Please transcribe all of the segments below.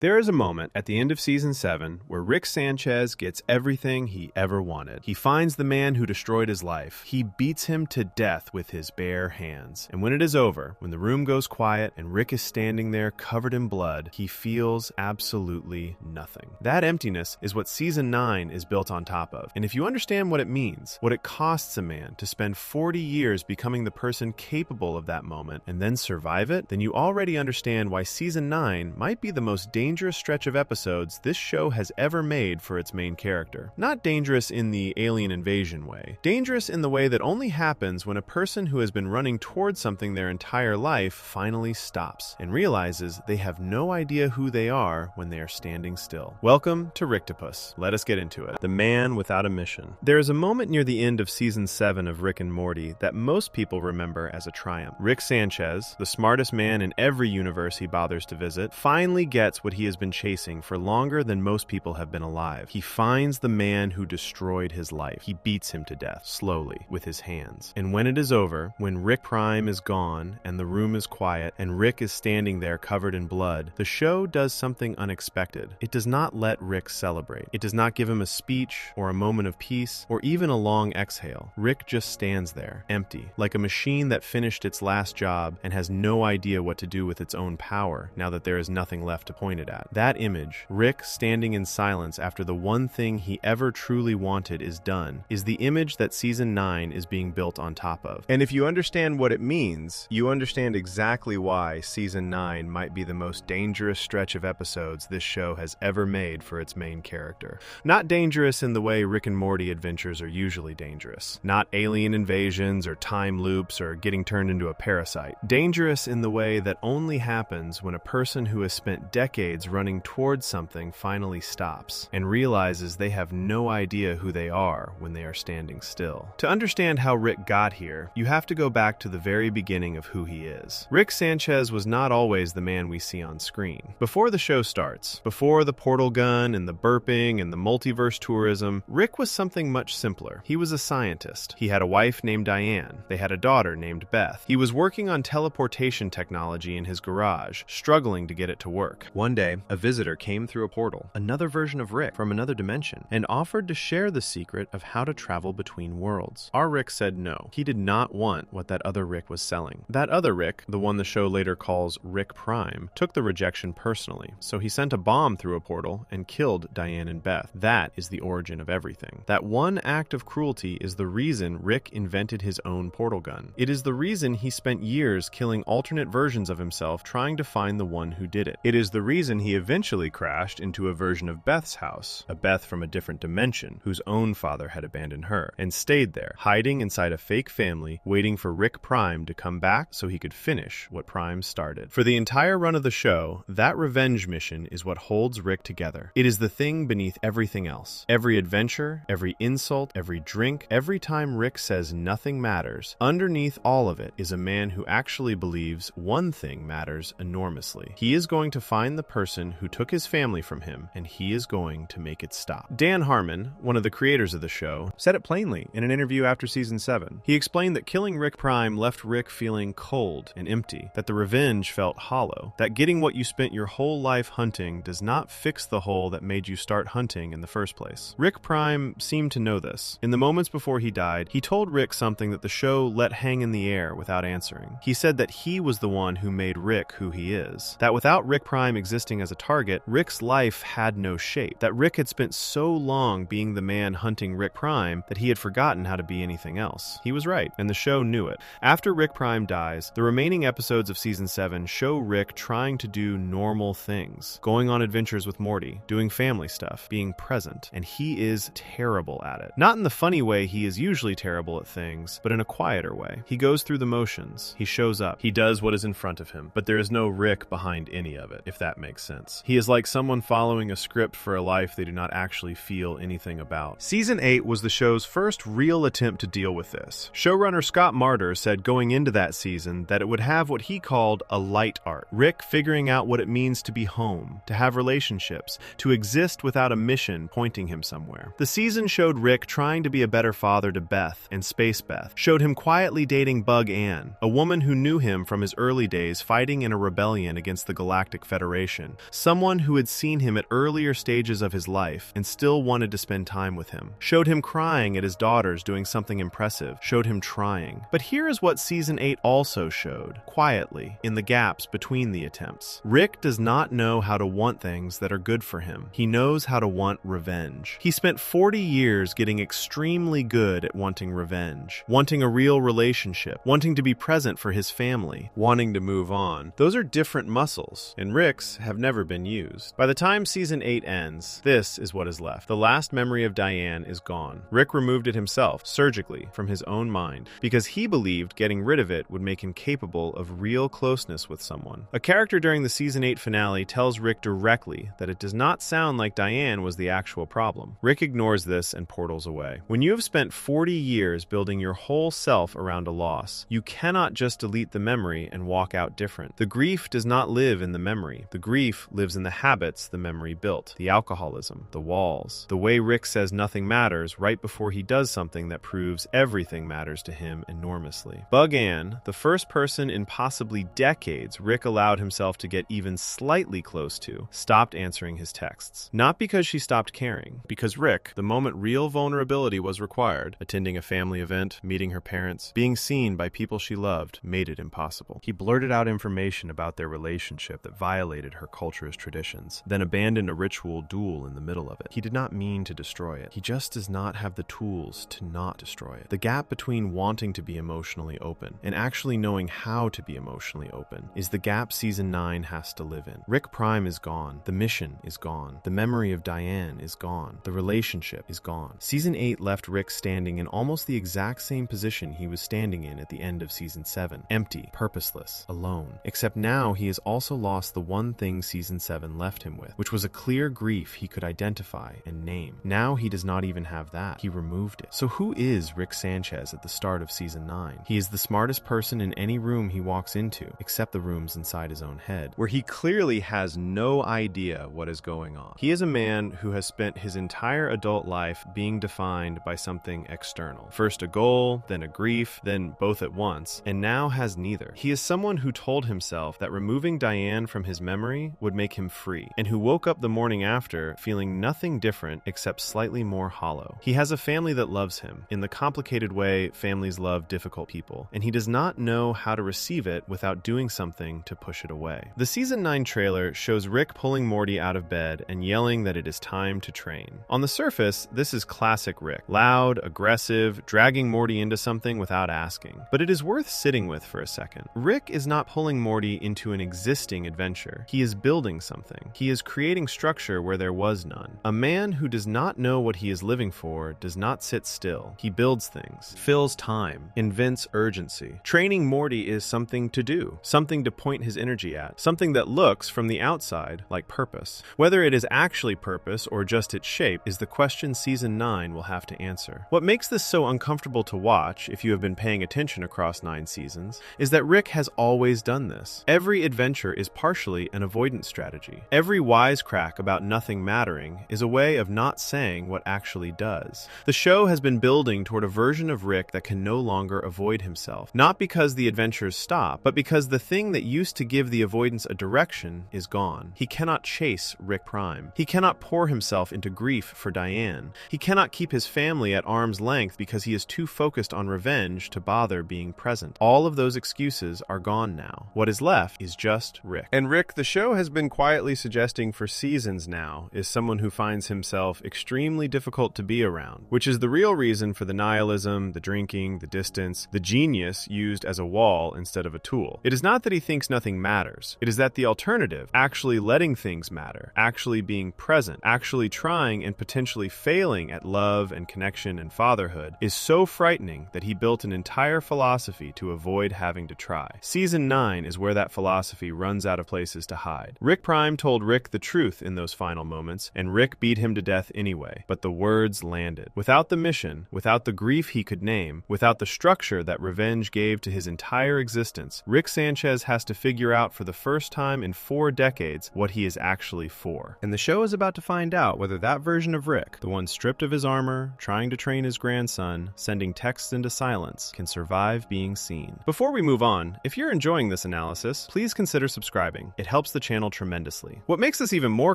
There is a moment at the end of Season 7 where Rick Sanchez gets everything he ever wanted. He finds the man who destroyed his life. He beats him to death with his bare hands. And when it is over, when the room goes quiet and Rick is standing there covered in blood, he feels absolutely nothing. That emptiness is what Season 9 is built on top of. And if you understand what it means, what it costs a man to spend 40 years becoming the person capable of that moment and then survive it, then you already understand why Season 9 might be the most dangerous stretch of episodes this show has ever made for its main character. Not dangerous in the alien invasion way. Dangerous in the way that only happens when a person who has been running towards something their entire life finally stops and realizes they have no idea who they are when they are standing still. Welcome to Ricktopus. Let us get into it. The man without a mission. There is a moment near the end of Season 7 of Rick and Morty that most people remember as a triumph. Rick Sanchez, the smartest man in every universe he bothers to visit, finally gets what he has been chasing for longer than most people have been alive. He finds the man who destroyed his life. He beats him to death, slowly, with his hands. And when it is over, when Rick Prime is gone and the room is quiet and Rick is standing there covered in blood, the show does something unexpected. It does not let Rick celebrate. It does not give him a speech or a moment of peace or even a long exhale. Rick just stands there, empty, like a machine that finished its last job and has no idea what to do with its own power now that there is nothing left to point it at. That image, Rick standing in silence after the one thing he ever truly wanted is done, is the image that Season 9 is being built on top of. And if you understand what it means, you understand exactly why Season 9 might be the most dangerous stretch of episodes this show has ever made for its main character. Not dangerous in the way Rick and Morty adventures are usually dangerous. Not alien invasions or time loops or getting turned into a parasite. Dangerous in the way that only happens when a person who has spent decades running towards something finally stops and realizes they have no idea who they are when they are standing still. To understand how Rick got here, you have to go back to the very beginning of who he is. Rick Sanchez was not always the man we see on screen. Before the show starts, before the portal gun and the burping and the multiverse tourism, Rick was something much simpler. He was a scientist. He had a wife named Diane. They had a daughter named Beth. He was working on teleportation technology in his garage, struggling to get it to work. One day, a visitor came through a portal, another version of Rick from another dimension, and offered to share the secret of how to travel between worlds. Our Rick said no. He did not want what that other Rick was selling. That other Rick, the one the show later calls Rick Prime, took the rejection personally, so he sent a bomb through a portal and killed Diane and Beth. That is the origin of everything. That one act of cruelty is the reason Rick invented his own portal gun. It is the reason he spent years killing alternate versions of himself trying to find the one who did it. It is the reason he eventually crashed into a version of Beth's house, a Beth from a different dimension, whose own father had abandoned her, and stayed there, hiding inside a fake family, waiting for Rick Prime to come back so he could finish what Prime started. For the entire run of the show, that revenge mission is what holds Rick together. It is the thing beneath everything else. Every adventure, every insult, every drink, every time Rick says nothing matters, underneath all of it is a man who actually believes one thing matters enormously. He is going to find the person who took his family from him, and he is going to make it stop. Dan Harmon, one of the creators of the show, said it plainly in an interview after Season 7. He explained that killing Rick Prime left Rick feeling cold and empty, that the revenge felt hollow, that getting what you spent your whole life hunting does not fix the hole that made you start hunting in the first place. Rick Prime seemed to know this. In the moments before he died, he told Rick something that the show let hang in the air without answering. He said that he was the one who made Rick who he is, that without Rick Prime existing as a target, Rick's life had no shape, that Rick had spent so long being the man hunting Rick Prime that he had forgotten how to be anything else. He was right, and the show knew it. After Rick Prime dies, the remaining episodes of Season 7 show Rick trying to do normal things, going on adventures with Morty, doing family stuff, being present, and he is terrible at it. Not in the funny way he is usually terrible at things, but in a quieter way. He goes through the motions, he shows up, he does what is in front of him, but there is no Rick behind any of it, if that makes sense. He is like someone following a script for a life they do not actually feel anything about. Season 8 was the show's first real attempt to deal with this. Showrunner Scott Marder said going into that season that it would have what he called a light arc. Rick figuring out what it means to be home, to have relationships, to exist without a mission pointing him somewhere. The season showed Rick trying to be a better father to Beth and Space Beth, showed him quietly dating Bug Ann, a woman who knew him from his early days fighting in a rebellion against the Galactic Federation, Diane, someone who had seen him at earlier stages of his life and still wanted to spend time with him, showed him crying at his daughters doing something impressive, showed him trying. But here is what Season 8 also showed, quietly, in the gaps between the attempts. Rick does not know how to want things that are good for him. He knows how to want revenge. He spent 40 years getting extremely good at wanting revenge, wanting a real relationship, wanting to be present for his family, wanting to move on. Those are different muscles, and Rick's have never been used. By the time Season 8 ends, this is what is left. The last memory of Diane is gone. Rick removed it himself, surgically, from his own mind, because he believed getting rid of it would make him capable of real closeness with someone. A character during the Season 8 finale tells Rick directly that it does not sound like Diane was the actual problem. Rick ignores this and portals away. When you have spent 40 years building your whole self around a loss, you cannot just delete the memory and walk out different. The grief does not live in the memory. The grief lives in the habits the memory built. The alcoholism, the walls, the way Rick says nothing matters right before he does something that proves everything matters to him enormously. Bug Ann, the first person in possibly decades Rick allowed himself to get even slightly close to, stopped answering his texts. Not because she stopped caring, because Rick, the moment real vulnerability was required, attending a family event, meeting her parents, being seen by people she loved, made it impossible. He blurted out information about their relationship that violated her culture's traditions, then abandoned a ritual duel in the middle of it. He did not mean to destroy it. He just does not have the tools to not destroy it. The gap between wanting to be emotionally open and actually knowing how to be emotionally open is the gap Season 9 has to live in. Rick Prime is gone. The mission is gone. The memory of Diane is gone. The relationship is gone. Season 8 left Rick standing in almost the exact same position he was standing in at the end of Season 7. Empty, purposeless, alone. Except now he has also lost the one thing Season 7 left him with, which was a clear grief he could identify and name. Now he does not even have that. He removed it. So who is Rick Sanchez at the start of Season 9? He is the smartest person in any room he walks into, except the rooms inside his own head, where he clearly has no idea what is going on. He is a man who has spent his entire adult life being defined by something external. First a goal, then a grief, then both at once, and now has neither. He is someone who told himself that removing Diane from his memory would make him free, and who woke up the morning after feeling nothing different except slightly more hollow. He has a family that loves him, in the complicated way families love difficult people, and he does not know how to receive it without doing something to push it away. The Season 9 trailer shows Rick pulling Morty out of bed and yelling that it is time to train. On the surface, this is classic Rick. Loud, aggressive, dragging Morty into something without asking. But it is worth sitting with for a second. Rick is not pulling Morty into an existing adventure. He is building something. He is creating structure where there was none. A man who does not know what he is living for does not sit still. He builds things, fills time, invents urgency. Training Morty is something to do, something to point his energy at, something that looks from the outside like purpose. Whether it is actually purpose or just its shape is the question Season 9 will have to answer. What makes this so uncomfortable to watch, if you have been paying attention across 9 seasons, is that Rick has always done this. Every adventure is partially an avoidance strategy. Every wisecrack about nothing mattering is a way of not saying what actually does. The show has been building toward a version of Rick that can no longer avoid himself, not because the adventures stop, but because the thing that used to give the avoidance a direction is gone. He cannot chase Rick Prime. He cannot pour himself into grief for Diane. He cannot keep his family at arm's length because he is too focused on revenge to bother being present. All of those excuses are gone now. What is left is just Rick. And Rick, the show has been quietly suggesting for seasons now, is someone who finds himself extremely difficult to be around, which is the real reason for the nihilism, the drinking, the distance, the genius used as a wall instead of a tool. It is not that he thinks nothing matters. It is that the alternative, actually letting things matter, actually being present, actually trying and potentially failing at love and connection and fatherhood, is so frightening that he built an entire philosophy to avoid having to try. Season 9 is where that philosophy runs out of places to hide. Rick Prime told Rick the truth in those final moments, and Rick beat him to death anyway, but the words landed. Without the mission, without the grief he could name, without the structure that revenge gave to his entire existence, Rick Sanchez has to figure out for the first time in 4 decades what he is actually for. And the show is about to find out whether that version of Rick, the one stripped of his armor, trying to train his grandson, sending texts into silence, can survive being seen. Before we move on, if you're enjoying this analysis, please consider subscribing. It helps the channel channel tremendously. What makes this even more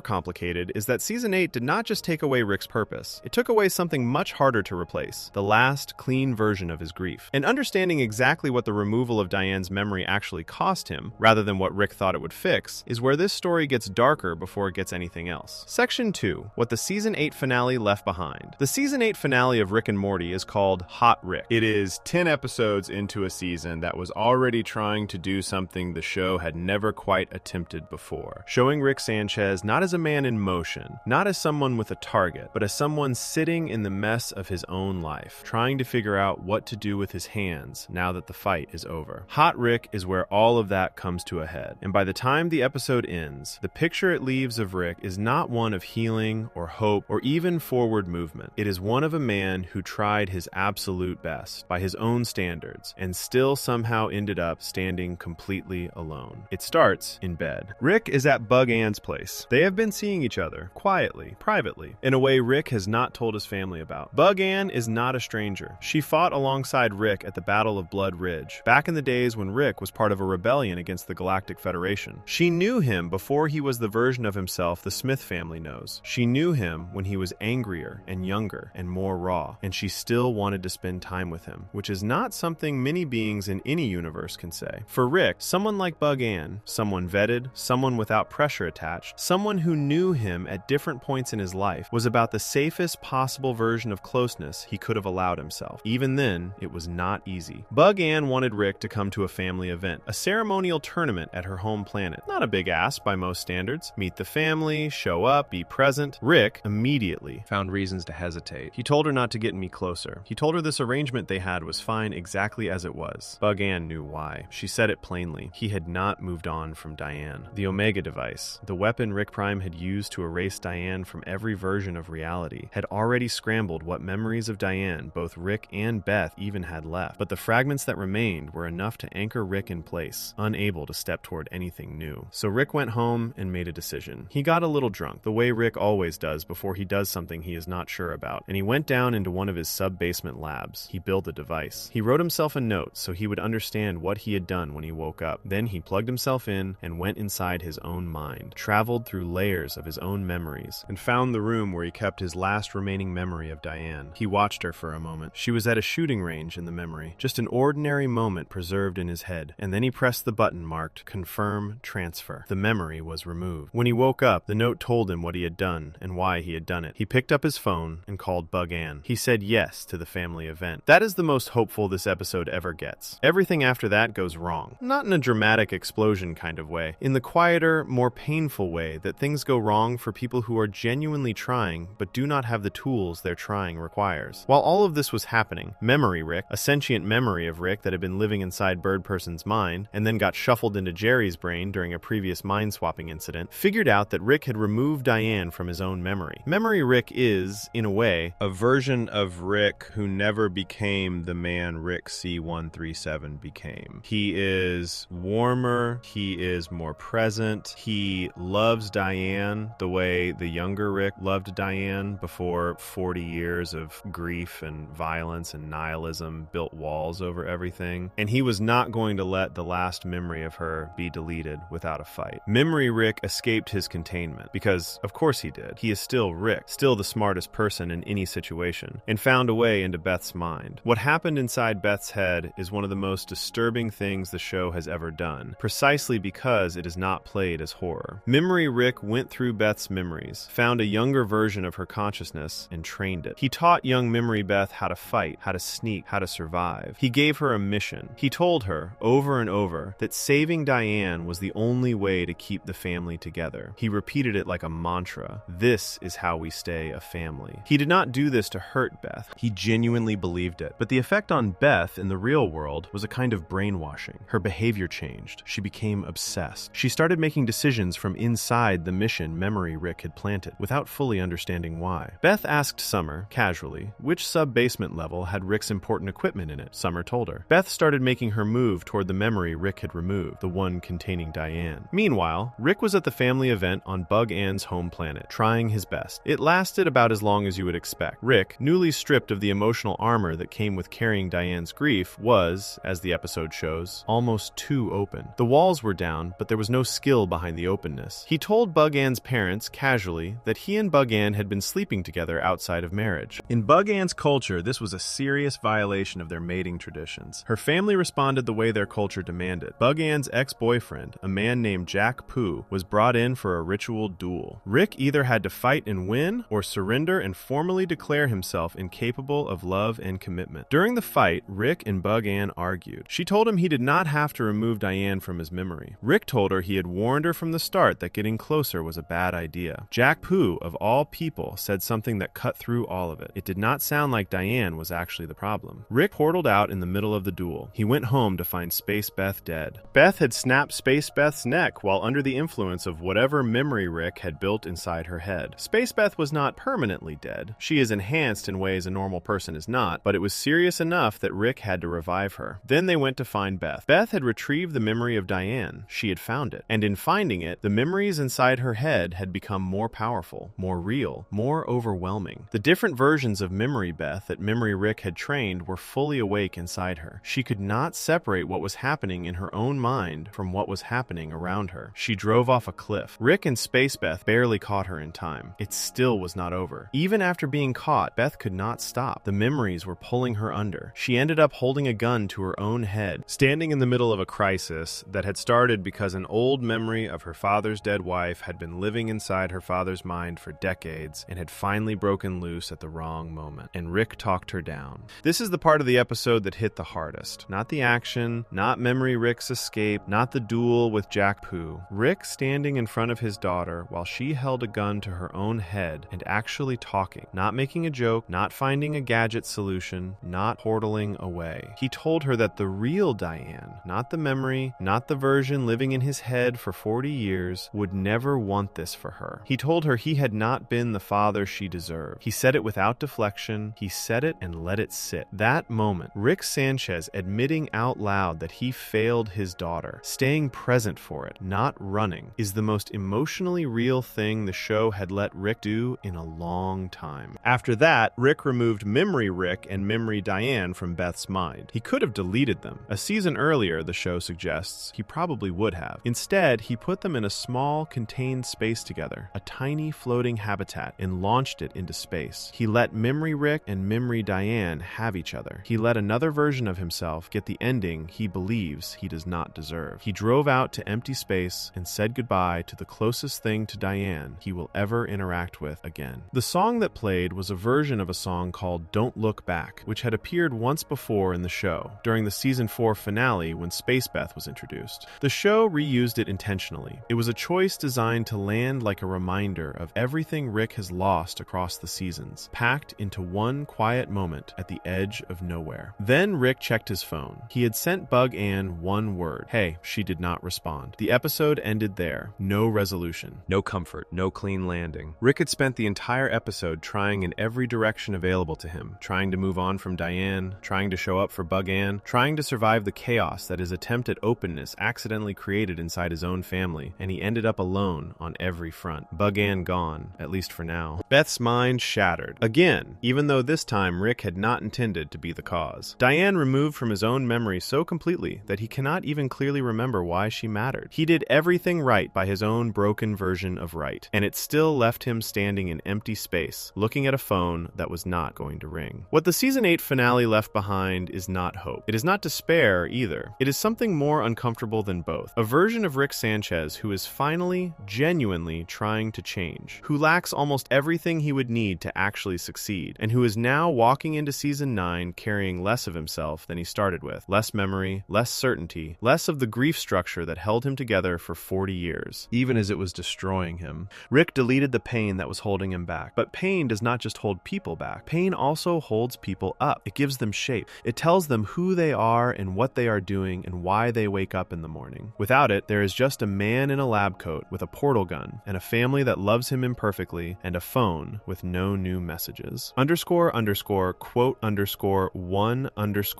complicated is that Season 8 did not just take away Rick's purpose, it took away something much harder to replace, the last, clean version of his grief. And understanding exactly what the removal of Diane's memory actually cost him, rather than what Rick thought it would fix, is where this story gets darker before it gets anything else. Section 2. What the Season 8 finale left behind. The Season 8 finale of Rick and Morty is called Hot Rick. It is 10 episodes into a season that was already trying to do something the show had never quite attempted before, showing Rick Sanchez not as a man in motion, not as someone with a target, but as someone sitting in the mess of his own life, trying to figure out what to do with his hands now that the fight is over. Hot Rick is where all of that comes to a head, and by the time the episode ends, the picture it leaves of Rick is not one of healing or hope or even forward movement. It is one of a man who tried his absolute best by his own standards and still somehow ended up standing completely alone. It starts in bed. Rick is at Bug Ann's place. They have been seeing each other, quietly, privately, in a way Rick has not told his family about. Bug Ann is not a stranger. She fought alongside Rick at the Battle of Blood Ridge, back in the days when Rick was part of a rebellion against the Galactic Federation. She knew him before he was the version of himself the Smith family knows. She knew him when he was angrier and younger and more raw, and she still wanted to spend time with him, which is not something many beings in any universe can say. For Rick, someone like Bug Ann, someone vetted, someone without pressure attached, someone who knew him at different points in his life, was about the safest possible version of closeness he could have allowed himself. Even then, it was not easy. Bug Ann wanted Rick to come to a family event, a ceremonial tournament at her home planet. Not a big ask by most standards. Meet the family, show up, be present. Rick immediately found reasons to hesitate. He told her not to get me closer. He told her this arrangement they had was fine exactly as it was. Bug Ann knew why. She said it plainly. He had not moved on from Diane. The Omega device, the weapon Rick Prime had used to erase Diane from every version of reality, had already scrambled what memories of Diane both Rick and Beth even had left. But the fragments that remained were enough to anchor Rick in place, unable to step toward anything new. So Rick went home and made a decision. He got a little drunk, the way Rick always does before he does something he is not sure about, and he went down into one of his sub-basement labs. He built a device. He wrote himself a note so he would understand what he had done when he woke up. Then he plugged himself in and went inside his own mind, traveled through layers of his own memories, and found the room where he kept his last remaining memory of Diane. He watched her for a moment. She was at a shooting range in the memory, just an ordinary moment preserved in his head, and then he pressed the button marked Confirm Transfer. The memory was removed. When he woke up, the note told him what he had done and why he had done it. He picked up his phone and called Bug Ann. He said yes to the family event. That is the most hopeful this episode ever gets. Everything after that goes wrong. Not in a dramatic explosion kind of way, in the quieter, more painful way that things go wrong for people who are genuinely trying but do not have the tools their trying requires. While all of this was happening, Memory Rick, a sentient memory of Rick that had been living inside Bird Person's mind and then got shuffled into Jerry's brain during a previous mind-swapping incident, figured out that Rick had removed Diane from his own memory. Memory Rick is, in a way, a version of Rick who never became the man Rick C-137 became. He is warmer, he is more present, he loves Diane the way the younger Rick loved Diane before 40 years of grief and violence and nihilism built walls over everything, and he was not going to let the last memory of her be deleted without a fight. Memory Rick escaped his containment, because of course he did. He is still Rick, still the smartest person in any situation, and found a way into Beth's mind. What happened inside Beth's head is one of the most disturbing things the show has ever done, precisely because it is not played as horror. Memory Rick went through Beth's memories, found a younger version of her consciousness, and trained it. He taught young Memory Beth how to fight, how to sneak, how to survive. He gave her a mission. He told her, over and over, that saving Diane was the only way to keep the family together. He repeated it like a mantra. This is how we stay a family. He did not do this to hurt Beth. He genuinely believed it. But the effect on Beth in the real world was a kind of brainwashing. Her behavior changed. She became obsessed. She started making decisions from inside the mission Memory Rick had planted, without fully understanding why. Beth asked Summer, casually, which sub-basement level had Rick's important equipment in it. Summer told her. Beth started making her move toward the memory Rick had removed, the one containing Diane. Meanwhile, Rick was at the family event on Bug Ann's home planet, trying his best. It lasted about as long as you would expect. Rick, newly stripped of the emotional armor that came with carrying Diane's grief, was, as the episode shows, almost too open. The walls were down, but there was no skill real behind the openness. He told Bug-Ann's parents, casually, that he and Bug-Ann had been sleeping together outside of marriage. In Bug-Ann's culture, this was a serious violation of their mating traditions. Her family responded the way their culture demanded. Bug-Ann's ex-boyfriend, a man named Jack Pooh, was brought in for a ritual duel. Rick either had to fight and win, or surrender and formally declare himself incapable of love and commitment. During the fight, Rick and Bug-Ann argued. She told him he did not have to remove Diane from his memory. Rick told her he had warned her from the start that getting closer was a bad idea. Jack Pooh, of all people, said something that cut through all of it. It did not sound like Diane was actually the problem. Rick portaled out in the middle of the duel. He went home to find Space Beth dead. Beth had snapped Space Beth's neck while under the influence of whatever memory Rick had built inside her head. Space Beth was not permanently dead. She is enhanced in ways a normal person is not, but it was serious enough that Rick had to revive her. Then they went to find Beth. Beth had retrieved the memory of Diane. She had found it. And in finding it, the memories inside her head had become more powerful, more real, more overwhelming. The different versions of Memory Beth that Memory Rick had trained were fully awake inside her. She could not separate what was happening in her own mind from what was happening around her. She drove off a cliff. Rick and Space Beth barely caught her in time. It still was not over. Even after being caught, Beth could not stop. The memories were pulling her under. She ended up holding a gun to her own head, standing in the middle of a crisis that had started because an old memory of her father's dead wife had been living inside her father's mind for decades and had finally broken loose at the wrong moment. And Rick talked her down. This is the part of the episode that hit the hardest. Not the action, not Memory Rick's escape, not the duel with Jack Pooh. Rick standing in front of his daughter while she held a gun to her own head and actually talking, not making a joke, not finding a gadget solution, not portaling away. He told her that the real Diane, not the memory, not the version living in his head for 40 years, would never want this for her. He told her he had not been the father she deserved. He said it without deflection. He said it and let it sit. That moment, Rick Sanchez admitting out loud that he failed his daughter, staying present for it, not running, is the most emotionally real thing the show had let Rick do in a long time. After that, Rick removed Memory Rick and Memory Diane from Beth's mind. He could have deleted them. A season earlier, the show suggests, he probably would have. Instead, he put them in a small, contained space together, a tiny floating habitat, and launched it into space. He let Memory Rick and Memory Diane have each other. He let another version of himself get the ending he believes he does not deserve. He drove out to empty space and said goodbye to the closest thing to Diane he will ever interact with again. The song that played was a version of a song called Don't Look Back, which had appeared once before in the show, during the season 4 finale when Space Beth was introduced. The show reused it intentionally. It was a choice designed to land like a reminder of everything Rick has lost across the seasons, packed into one quiet moment at the edge of nowhere. Then Rick checked his phone. He had sent Bug-Ann one word. Hey, she did not respond. The episode ended there. No resolution. No comfort. No clean landing. Rick had spent the entire episode trying in every direction available to him, trying to move on from Diane, trying to show up for Bug-Ann, trying to survive the chaos that his attempt at openness accidentally created inside his own family, and he ended up alone on every front. Bug-Ann gone, at least for now. Beth's mind shattered. Again, even though this time Rick had not intended to be the cause. Diane removed from his own memory so completely that he cannot even clearly remember why she mattered. He did everything right by his own broken version of right, and it still left him standing in empty space, looking at a phone that was not going to ring. What the season 8 finale left behind is not hope. It is not despair either. It is something more uncomfortable than both. A version of Rick Sanchez who is finally, genuinely trying to change, who lacks almost everything he would need to actually succeed, and who is now walking into season 9 carrying less of himself than he started with. Less memory, less certainty, less of the grief structure that held him together for 40 years, even as it was destroying him. Rick deleted the pain that was holding him back. But pain does not just hold people back. Pain also holds people up. It gives them shape. It tells them who they are and what they are doing and why they wake up in the morning. Without it, there is just a man in a lab coat with a portal gun and a family that loves him imperfectly and a phone with no new messages. __quote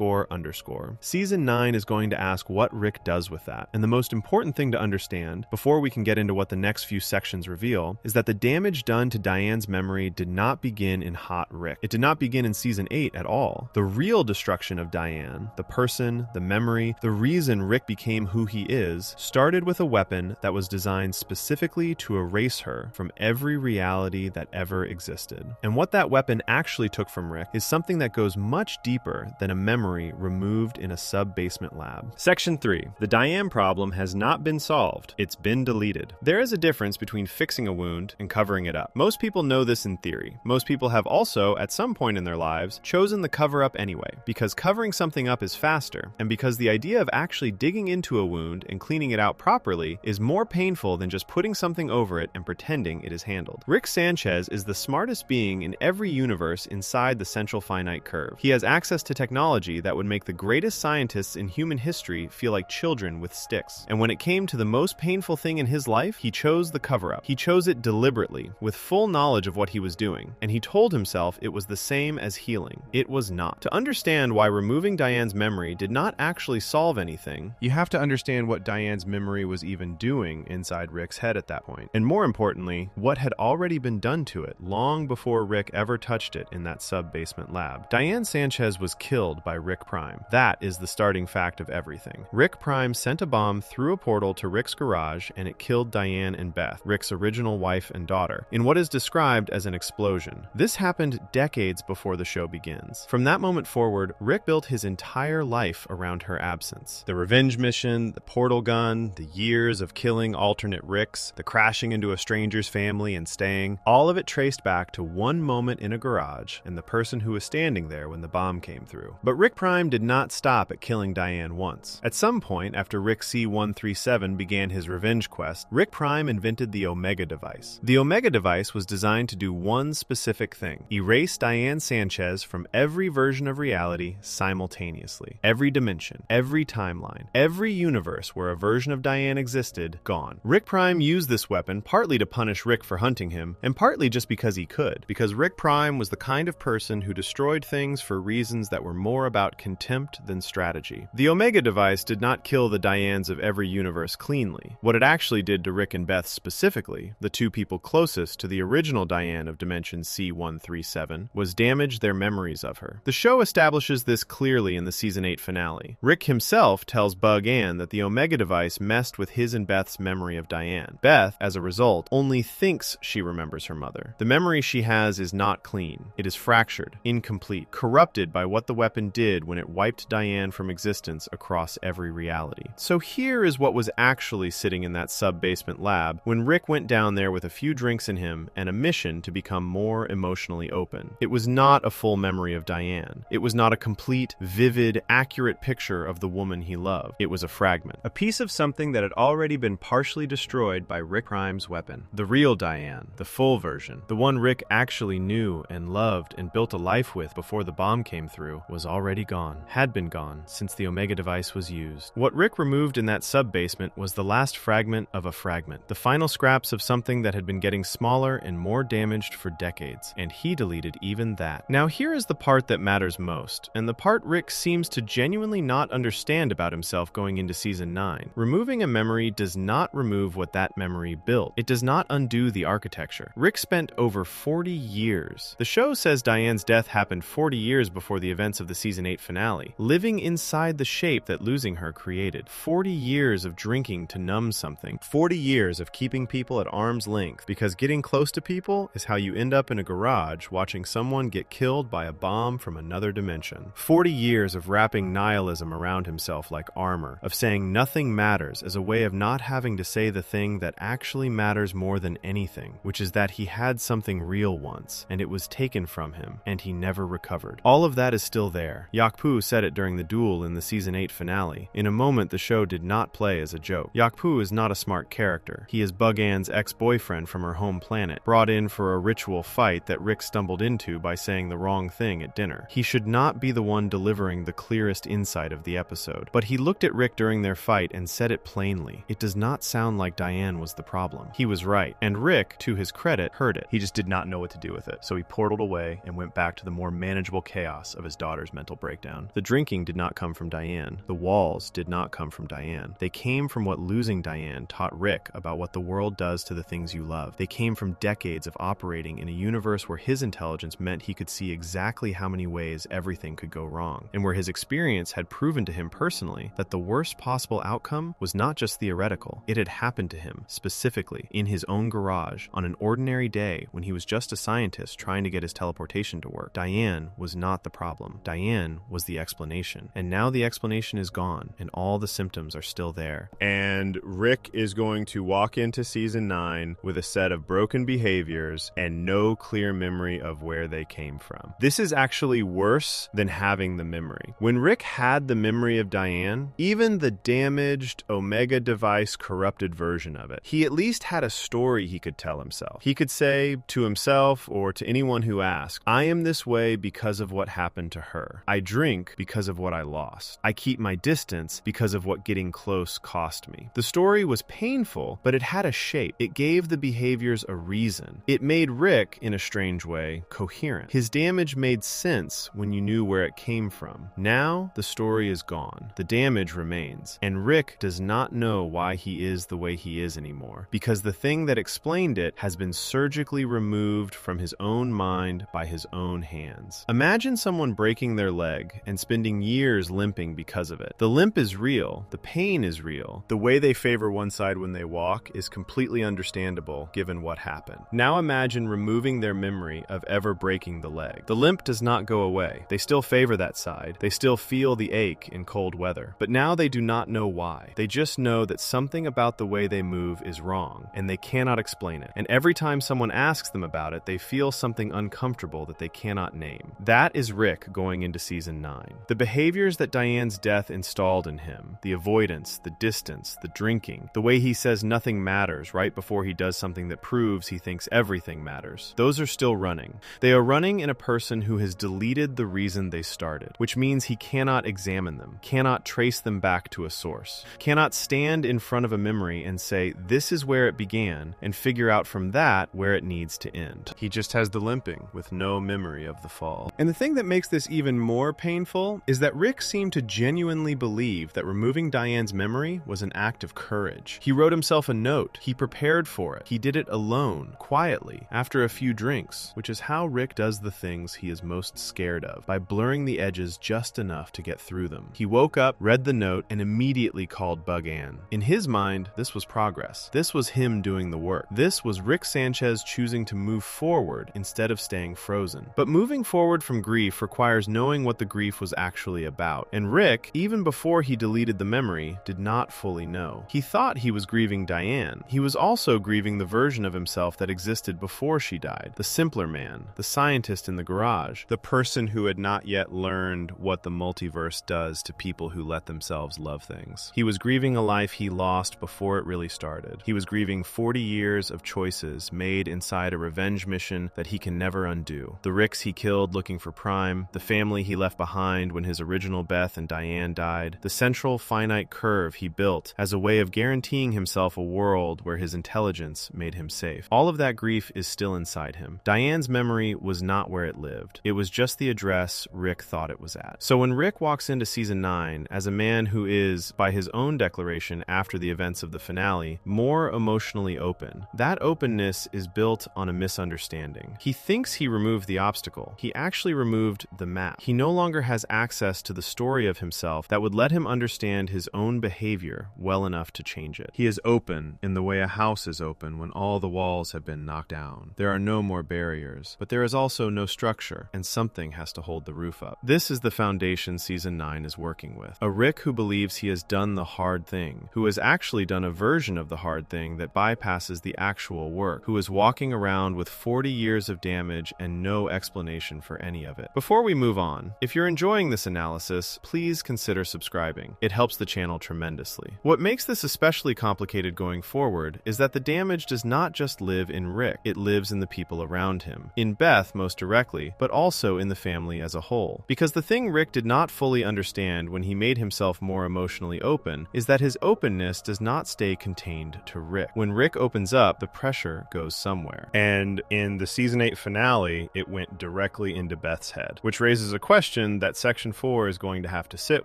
_1__. Season 9 is going to ask what Rick does with that. And the most important thing to understand, before we can get into what the next few sections reveal, is that the damage done to Diane's memory did not begin in Hot Rick. It did not begin in season 8 at all. The real destruction of Diane, the person, the memory, the reason Rick became who he is, started with with a weapon that was designed specifically to erase her from every reality that ever existed. And what that weapon actually took from Rick is something that goes much deeper than a memory removed in a sub-basement lab. Section 3. The Diane problem has not been solved. It's been deleted. There is a difference between fixing a wound and covering it up. Most people know this in theory. Most people have also, at some point in their lives, chosen the cover-up anyway, because covering something up is faster, and because the idea of actually digging into a wound and cleaning it out properly is more painful than just putting something over it and pretending it is handled. Rick Sanchez is the smartest being in every universe inside the central finite curve. He has access to technology that would make the greatest scientists in human history feel like children with sticks. And when it came to the most painful thing in his life, he chose the cover-up. He chose it deliberately, with full knowledge of what he was doing, and he told himself it was the same as healing. It was not. To understand why removing Diane's memory did not actually solve anything, you have to understand what Diane's memory was even doing inside Rick's head at that point. And more importantly, what had already been done to it long before Rick ever touched it in that sub-basement lab. Diane Sanchez was killed by Rick Prime. That is the starting fact of everything. Rick Prime sent a bomb through a portal to Rick's garage, and it killed Diane and Beth, Rick's original wife and daughter, in what is described as an explosion. This happened decades before the show begins. From that moment forward, Rick built his entire life around her absence. The revenge mission, the portal gun, the years of killing alternate Ricks, the crashing into a stranger's family and staying, all of it traced back to one moment in a garage and the person who was standing there when the bomb came through. But Rick Prime did not stop at killing Diane once. At some point, after Rick C-137 began his revenge quest, Rick Prime invented the Omega device. The Omega device was designed to do one specific thing: erase Diane Sanchez from every version of reality simultaneously. Every dimension, every timeline, every universe where a version of Diane existed, gone. Rick Prime used this weapon partly to punish Rick for hunting him, and partly just because he could, because Rick Prime was the kind of person who destroyed things for reasons that were more about contempt than strategy. The Omega device did not kill the Dianes of every universe cleanly. What it actually did to Rick and Beth specifically, the two people closest to the original Diane of Dimension C-137, was damage their memories of her. The show establishes this clearly in the Season 8 finale. Rick himself tells Bug Ann that the Omega device messed with his and Beth's memory of Diane. Beth, as a result, only thinks she remembers her mother. The memory she has is not clean. It is fractured, incomplete, corrupted by what the weapon did when it wiped Diane from existence across every reality. So here is what was actually sitting in that sub-basement lab when Rick went down there with a few drinks in him and a mission to become more emotionally open. It was not a full memory of Diane. It was not a complete, vivid, accurate picture of the woman he loved. It was a fragment, a piece of something that had already been partially destroyed by Rick Prime's weapon. The real Diane, the full version, the one Rick actually knew and loved and built a life with before the bomb came through, was already gone, had been gone since the Omega device was used. What Rick removed in that sub-basement was the last fragment of a fragment, the final scraps of something that had been getting smaller and more damaged for decades, and he deleted even that. Now here is the part that matters most, and the part Rick seems to genuinely not understand about himself going into Season 9. Removing a memory does not remove what that memory built. It does not undo the architecture. Rick spent over 40 years. The show says Diane's death happened 40 years before the events of the Season 8 finale, living inside the shape that losing her created. 40 years of drinking to numb something. 40 years of keeping people at arm's length, because getting close to people is how you end up in a garage watching someone get killed by a bomb from another dimension. 40 years of wrapping nihilism around himself like armor, of saying nothing matters as a way of not having to say the thing that actually matters more than anything, which is that he had something real once, and it was taken from him, and he never recovered. All of that is still there. Yakpu said it during the duel in the Season 8 finale. In a moment the show did not play as a joke. Yakpu is not a smart character. He is Bug Ann's ex-boyfriend from her home planet, brought in for a ritual fight that Rick stumbled into by saying the wrong thing at dinner. He should not be the one delivering the clearest insight of the episode, but he looked at Rick during their fight and said it plainly. It does not sound like Diane was the problem. He was right, and Rick, to his credit, heard it. He just did not know what to do with it, so he portaled away and went back to the more manageable chaos of his daughter's mental breakdown. The drinking did not come from Diane. The walls did not come from Diane. They came from what losing Diane taught Rick about what the world does to the things you love. They came from decades of operating in a universe where his intelligence meant he could see exactly how many ways everything could go wrong, and where his experience had proven to him personally that the worst possible outcome was not just just theoretical. It had happened to him, specifically, in his own garage, on an ordinary day when he was just a scientist trying to get his teleportation to work. Diane was not the problem. Diane was the explanation. And now the explanation is gone, and all the symptoms are still there. And Rick is going to walk into season 9 with a set of broken behaviors and no clear memory of where they came from. This is actually worse than having the memory. When Rick had the memory of Diane, even the damaged Omega device corrupted version of it, he at least had a story he could tell himself. He could say to himself or to anyone who asked, I am this way because of what happened to her. I drink because of what I lost. I keep my distance because of what getting close cost me. The story was painful, but it had a shape. It gave the behaviors a reason. It made Rick, in a strange way, coherent. His damage made sense when you knew where it came from. Now, the story is gone. The damage remains. And Rick does not know why he is the way he is anymore, because the thing that explained it has been surgically removed from his own mind by his own hands. Imagine someone breaking their leg and spending years limping because of it. The limp is real. The pain is real. The way they favor one side when they walk is completely understandable given what happened. Now imagine removing their memory of ever breaking the leg. The limp does not go away. They still favor that side. They still feel the ache in cold weather. But now they do not know why. They just know that something about the way they move is wrong, and they cannot explain it. And every time someone asks them about it, they feel something uncomfortable that they cannot name. That is Rick going into season 9. The behaviors that Diane's death installed in him, the avoidance, the distance, the drinking, the way he says nothing matters right before he does something that proves he thinks everything matters, those are still running. They are running in a person who has deleted the reason they started, which means he cannot examine them, cannot trace them back to a source, cannot stand in front of a memory and say, this is where it began, and figure out from that where it needs to end. He just has the limping with no memory of the fall. And the thing that makes this even more painful is that Rick seemed to genuinely believe that removing Diane's memory was an act of courage. He wrote himself a note. He prepared for it. He did it alone, quietly, after a few drinks, which is how Rick does the things he is most scared of, by blurring the edges just enough to get through them. He woke up, read the note, and immediately called Bug Ann. In his mind, this was progress. This was him doing the work. This was Rick Sanchez choosing to move forward instead of staying frozen. But moving forward from grief requires knowing what the grief was actually about. And Rick, even before he deleted the memory, did not fully know. He thought he was grieving Diane. He was also grieving the version of himself that existed before she died. The simpler man, the scientist in the garage, the person who had not yet learned what the multiverse does to people who let themselves love things. He was grieving a life he lost before it really started. He was grieving 40 years of choices made inside a revenge mission that he can never undo. The Ricks he killed looking for Prime, the family he left behind when his original Beth and Diane died, the central finite curve he built as a way of guaranteeing himself a world where his intelligence made him safe. All of that grief is still inside him. Diane's memory was not where it lived. It was just the address Rick thought it was at. So when Rick walks into season 9 as a man who is, by his own declaration after the events of the finale, more emotionally open, that openness is built on a misunderstanding. He thinks he removed the obstacle. He actually removed the map. He no longer has access to the story of himself that would let him understand his own behavior well enough to change it. He is open in the way a house is open when all the walls have been knocked down. There are no more barriers, but there is also no structure, and something has to hold the roof up. This is the foundation season 9 is working with. A Rick who believes he has done the hard thing, who has actually done a version of the hard thing that bypasses the actual work, who is walking around with 40 years of damage and no explanation for any of it. Before we move on, if you're enjoying this analysis, please consider subscribing. It helps the channel tremendously. What makes this especially complicated going forward is that the damage does not just live in Rick, it lives in the people around him. In Beth most directly, but also in the family as a whole. Because the thing Rick did not fully understand when he made himself more emotionally open is that his openness does not stay contained to Rick. When Rick opens up, the pressure goes somewhere. And in the season 8 finale, it went directly into Beth's head, which raises a question that section 4 is going to have to sit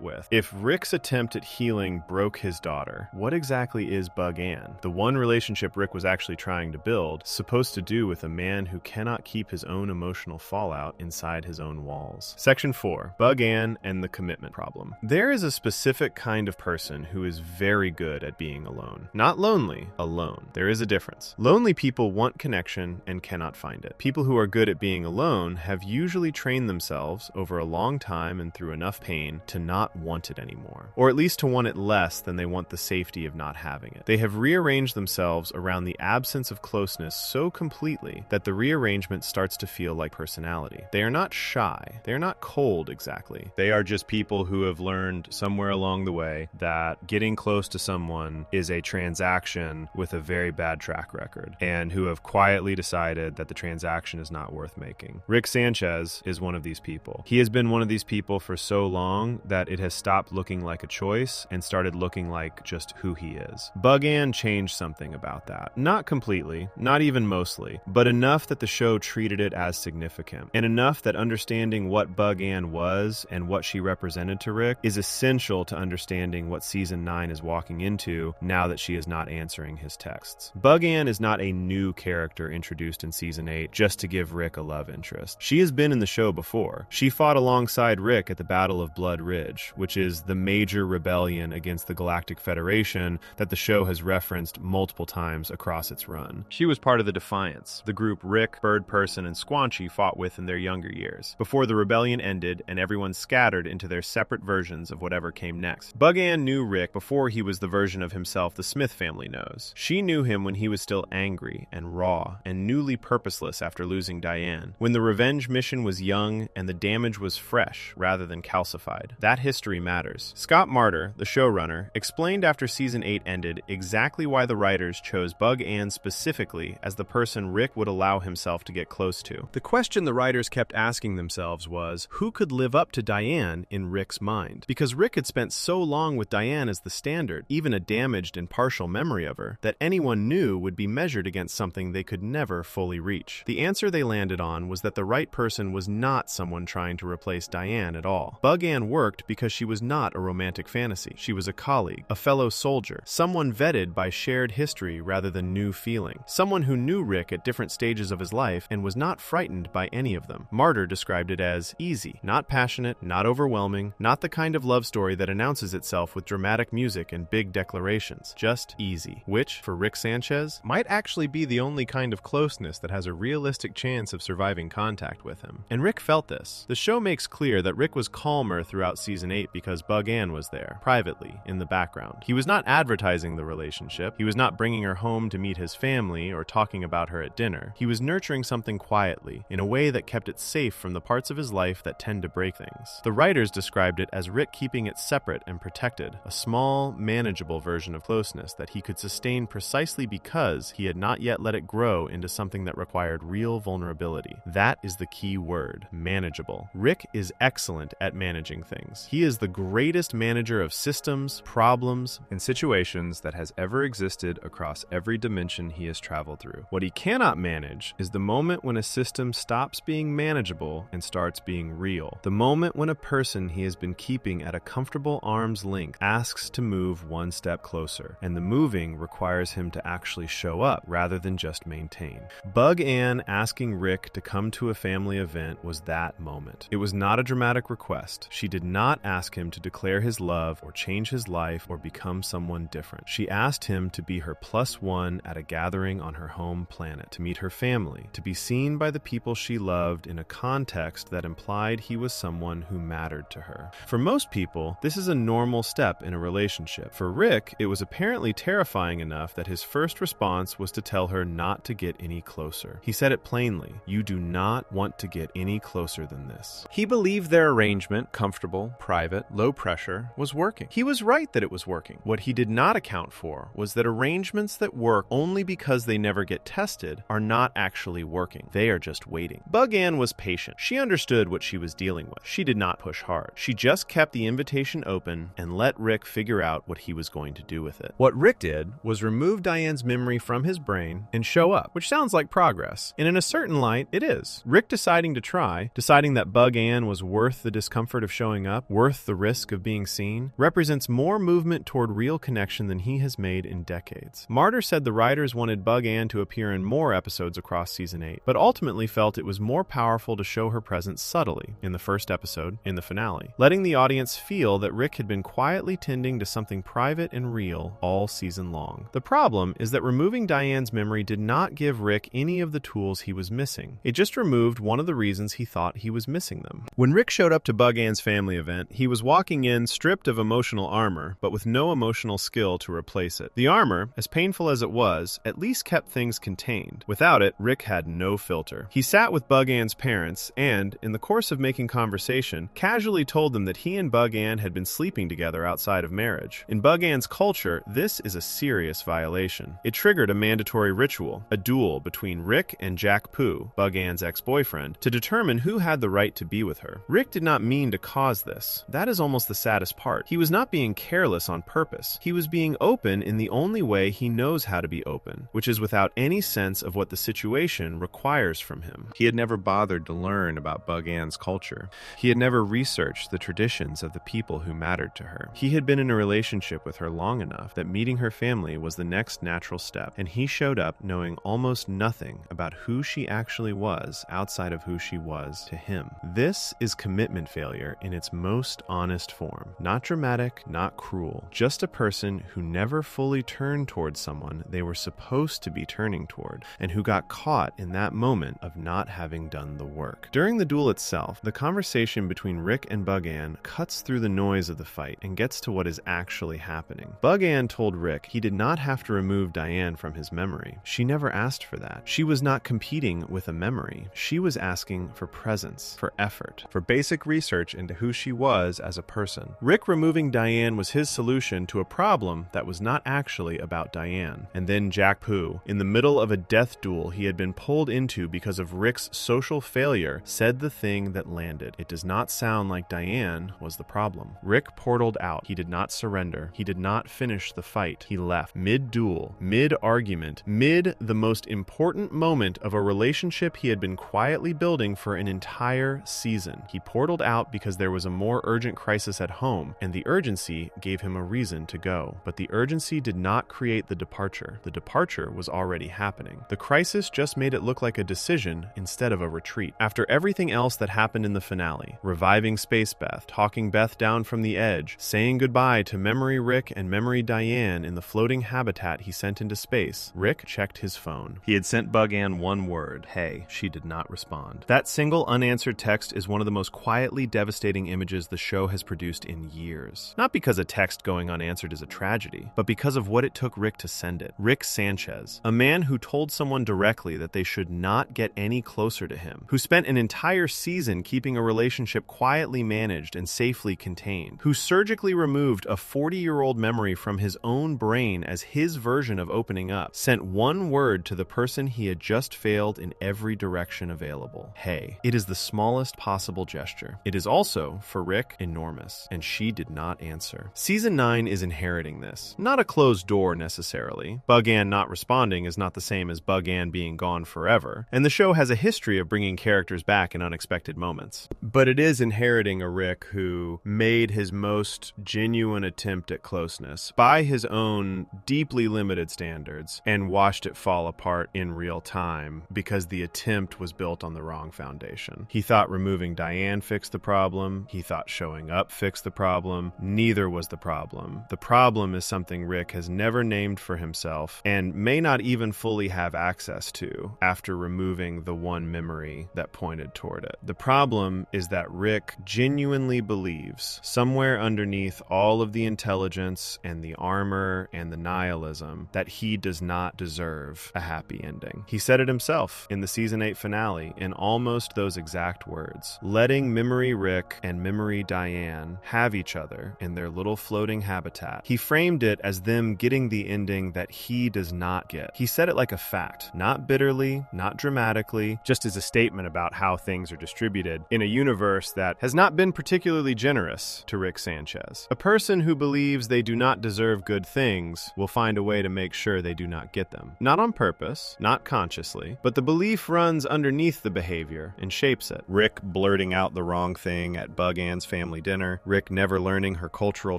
with. If Rick's attempt at healing broke his daughter, what exactly is Bug Ann, the one relationship Rick was actually trying to build, supposed to do with a man who cannot keep his own emotional fallout inside his own walls? Section 4, Bug Ann and the commitment problem. There is a specific kind of person who is very very good at being alone. Not lonely, alone. There is a difference. Lonely people want connection and cannot find it. People who are good at being alone have usually trained themselves over a long time and through enough pain to not want it anymore, or at least to want it less than they want the safety of not having it. They have rearranged themselves around the absence of closeness so completely that the rearrangement starts to feel like personality. They are not shy. They are not cold exactly. They are just people who have learned somewhere along the way that getting close to someone is a transaction with a very bad track record, and who have quietly decided that the transaction is not worth making. Rick Sanchez is one of these people. He has been one of these people for so long that it has stopped looking like a choice and started looking like just who he is. Bug-Ann changed something about that. Not completely, not even mostly, but enough that the show treated it as significant, and enough that understanding what Bug-Ann was and what she represented to Rick is essential to understanding what Season 9 is walking into now that she is not answering his texts. Bug-Ann is not a new character introduced in Season 8 just to give Rick a love interest. She has been in the show before. She fought alongside Rick at the Battle of Blood Ridge, which is the major rebellion against the Galactic Federation that the show has referenced multiple times across its run. She was part of the Defiance, the group Rick, Bird Person, and Squanchy fought with in their younger years, before the rebellion ended and everyone scattered into their separate versions of whatever came next. Bug-Ann knew Rick before he was the version of himself the Smith family knows. She knew him when he was still angry and raw and newly purposeless after losing Diane, when the revenge mission was young and the damage was fresh rather than calcified. That history matters. Scott Martyr, the showrunner, explained after Season 8 ended exactly why the writers chose Bug-Ann specifically as the person Rick would allow himself to get close to. The question the writers kept asking themselves was, who could live up to Diane in Rick's mind? Because Rick had spent so long with Diane as the standard, even a damaged and partial memory of her, that anyone new would be measured against something they could never fully reach. The answer they landed on was that the right person was not someone trying to replace Diane at all. Bug-Ann worked because she was not a romantic fantasy. She was a colleague, a fellow soldier, someone vetted by shared history rather than new feeling, someone who knew Rick at different stages of his life and was not frightened by any of them. Martyr described it as easy, not passionate, not overwhelming, not the kind of love story that announces itself with dramatic music and big declarations, just easy, which, for Rick Sanchez, might actually be the only kind of closeness that has a realistic chance of surviving contact with him. And Rick felt this. The show makes clear that Rick was calmer throughout Season 8 because Bug-Ann was there, privately, in the background. He was not advertising the relationship. He was not bringing her home to meet his family or talking about her at dinner. He was nurturing something quietly, in a way that kept it safe from the parts of his life that tend to break things. The writers described it as Rick keeping it separate and protected, a small, manageable version of closeness that he could sustain precisely because he had not yet let it grow into something that required real vulnerability. That is the key word, manageable. Rick is excellent at managing things. He is the greatest manager of systems, problems, and situations that has ever existed across every dimension he has traveled through. What he cannot manage is the moment when a system stops being manageable and starts being real. The moment when a person he has been keeping at a comfortable arm's length asks to move one step closer, and the moving requires him to actually show up rather than just maintain. Bug-Ann asking Rick to come to a family event was that moment. It was not a dramatic request. She did not ask him to declare his love or change his life or become someone different. She asked him to be her +1 at a gathering on her home planet, to meet her family, to be seen by the people she loved in a context that implied he was someone who mattered to her. For most people, this is a normal step in a relationship. For Rick, it was apparently terrifying enough that his first response was to tell her not to get any closer. He said it plainly, "You do not want to get any closer than this." He believed their arrangement, comfortable, private, low pressure, was working. He was right that it was working. What he did not account for was that arrangements that work only because they never get tested are not actually working. They are just waiting. Bug-Ann was patient. She understood what she was dealing with. She did not push hard. She just kept the invitation open and let Rick figure out what he was going to do with it. What Rick did was remove Diane's memory from his brain and show up, which sounds like progress. And in a certain light, it is. Rick deciding to try, deciding that Bug-Ann was worth the discomfort of showing up, worth the risk of being seen, represents more movement toward real connection than he has made in decades. Martyr said the writers wanted Bug-Ann to appear in more episodes across Season 8, but ultimately felt it was more powerful to show her presence subtly in the first episode, in the finale, letting the audience feel that Rick had been quietly tending to something something private and real all season long. The problem is that removing Diane's memory did not give Rick any of the tools he was missing. It just removed one of the reasons he thought he was missing them. When Rick showed up to Bug Ann's family event, he was walking in stripped of emotional armor, but with no emotional skill to replace it. The armor, as painful as it was, at least kept things contained. Without it, Rick had no filter. He sat with Bug Ann's parents and, in the course of making conversation, casually told them that he and Bug Ann had been sleeping together outside of marriage. In Bug Ann's culture, this is a serious violation. It triggered a mandatory ritual, a duel between Rick and Jack Pooh, Bug Ann's ex-boyfriend, to determine who had the right to be with her. Rick did not mean to cause this. That is almost the saddest part. He was not being careless on purpose. He was being open in the only way he knows how to be open, which is without any sense of what the situation requires from him. He had never bothered to learn about Bug Ann's culture. He had never researched the traditions of the people who mattered to her. He had been in a relationship with her long enough that meeting her family was the next natural step, and he showed up knowing almost nothing about who she actually was outside of who she was to him. This is commitment failure in its most honest form. Not dramatic, not cruel. Just a person who never fully turned towards someone they were supposed to be turning toward, and who got caught in that moment of not having done the work. During the duel itself, the conversation between Rick and Bug Ann cuts through the noise of the fight and gets to what is actually happening. Bug Ann told Rick he did not have to remove Diane from his memory. She never asked for that. She was not competing with a memory. She was asking for presence, for effort, for basic research into who she was as a person. Rick removing Diane was his solution to a problem that was not actually about Diane. And then Jack Pooh, in the middle of a death duel he had been pulled into because of Rick's social failure, said the thing that landed. It does not sound like Diane was the problem. Rick portaled out. He did not surrender. He did not finish the fight. He left mid-duel, mid-argument, mid the most important moment of a relationship he had been quietly building for an entire season. He portaled out because there was a more urgent crisis at home, and the urgency gave him a reason to go. But the urgency did not create the departure. The departure was already happening. The crisis just made it look like a decision instead of a retreat. After everything else that happened in the finale, reviving Space Beth, talking Beth down from the edge, saying goodbye to Memory Rick and Memory Diane in the floating habitat he sent into space, Rick checked his phone. He had sent Bug Ann one word, "Hey." She did not respond. That single unanswered text is one of the most quietly devastating images the show has produced in years. Not because a text going unanswered is a tragedy, but because of what it took Rick to send it. Rick Sanchez, a man who told someone directly that they should not get any closer to him, who spent an entire season keeping a relationship quietly managed and safely contained, who surgically removed a 40-year-old memory from his own brain as his version of opening up, sent one word to the person he had just failed in every direction available. Hey. It is the smallest possible gesture. It is also, for Rick, enormous, and she did not answer. Season 9 is inheriting this. Not a closed door necessarily. Bug Ann not responding is not the same as Bug Ann being gone forever, and the show has a history of bringing characters back in unexpected moments. But it is inheriting a Rick who made his most genuine attempt at closeness by his own deeply limited standards and watched it fall apart in real time because the attempt was built on the wrong foundation. He thought removing Diane fixed the problem. He thought showing up fixed the problem. Neither was the problem. The problem is something Rick has never named for himself and may not even fully have access to after removing the one memory that pointed toward it. The problem is that Rick genuinely believes, somewhere underneath all of the intelligence and the armor and the nihilism, that he does not deserve a happy ending. He said it himself in the season 8 finale in almost those exact words. Letting Memory Rick and Memory Diane have each other in their little floating habitat. He framed it as them getting the ending that he does not get. He said it like a fact, not bitterly, not dramatically, just as a statement about how things are distributed in a universe that has not been particularly generous to Rick Sanchez. A person who believes they do not deserve good things will find a way to make sure they do not get them. Not on purpose, not consciously, but the belief runs underneath the behavior and shapes it. Rick blurting out the wrong thing at Bug Ann's family dinner, Rick never learning her cultural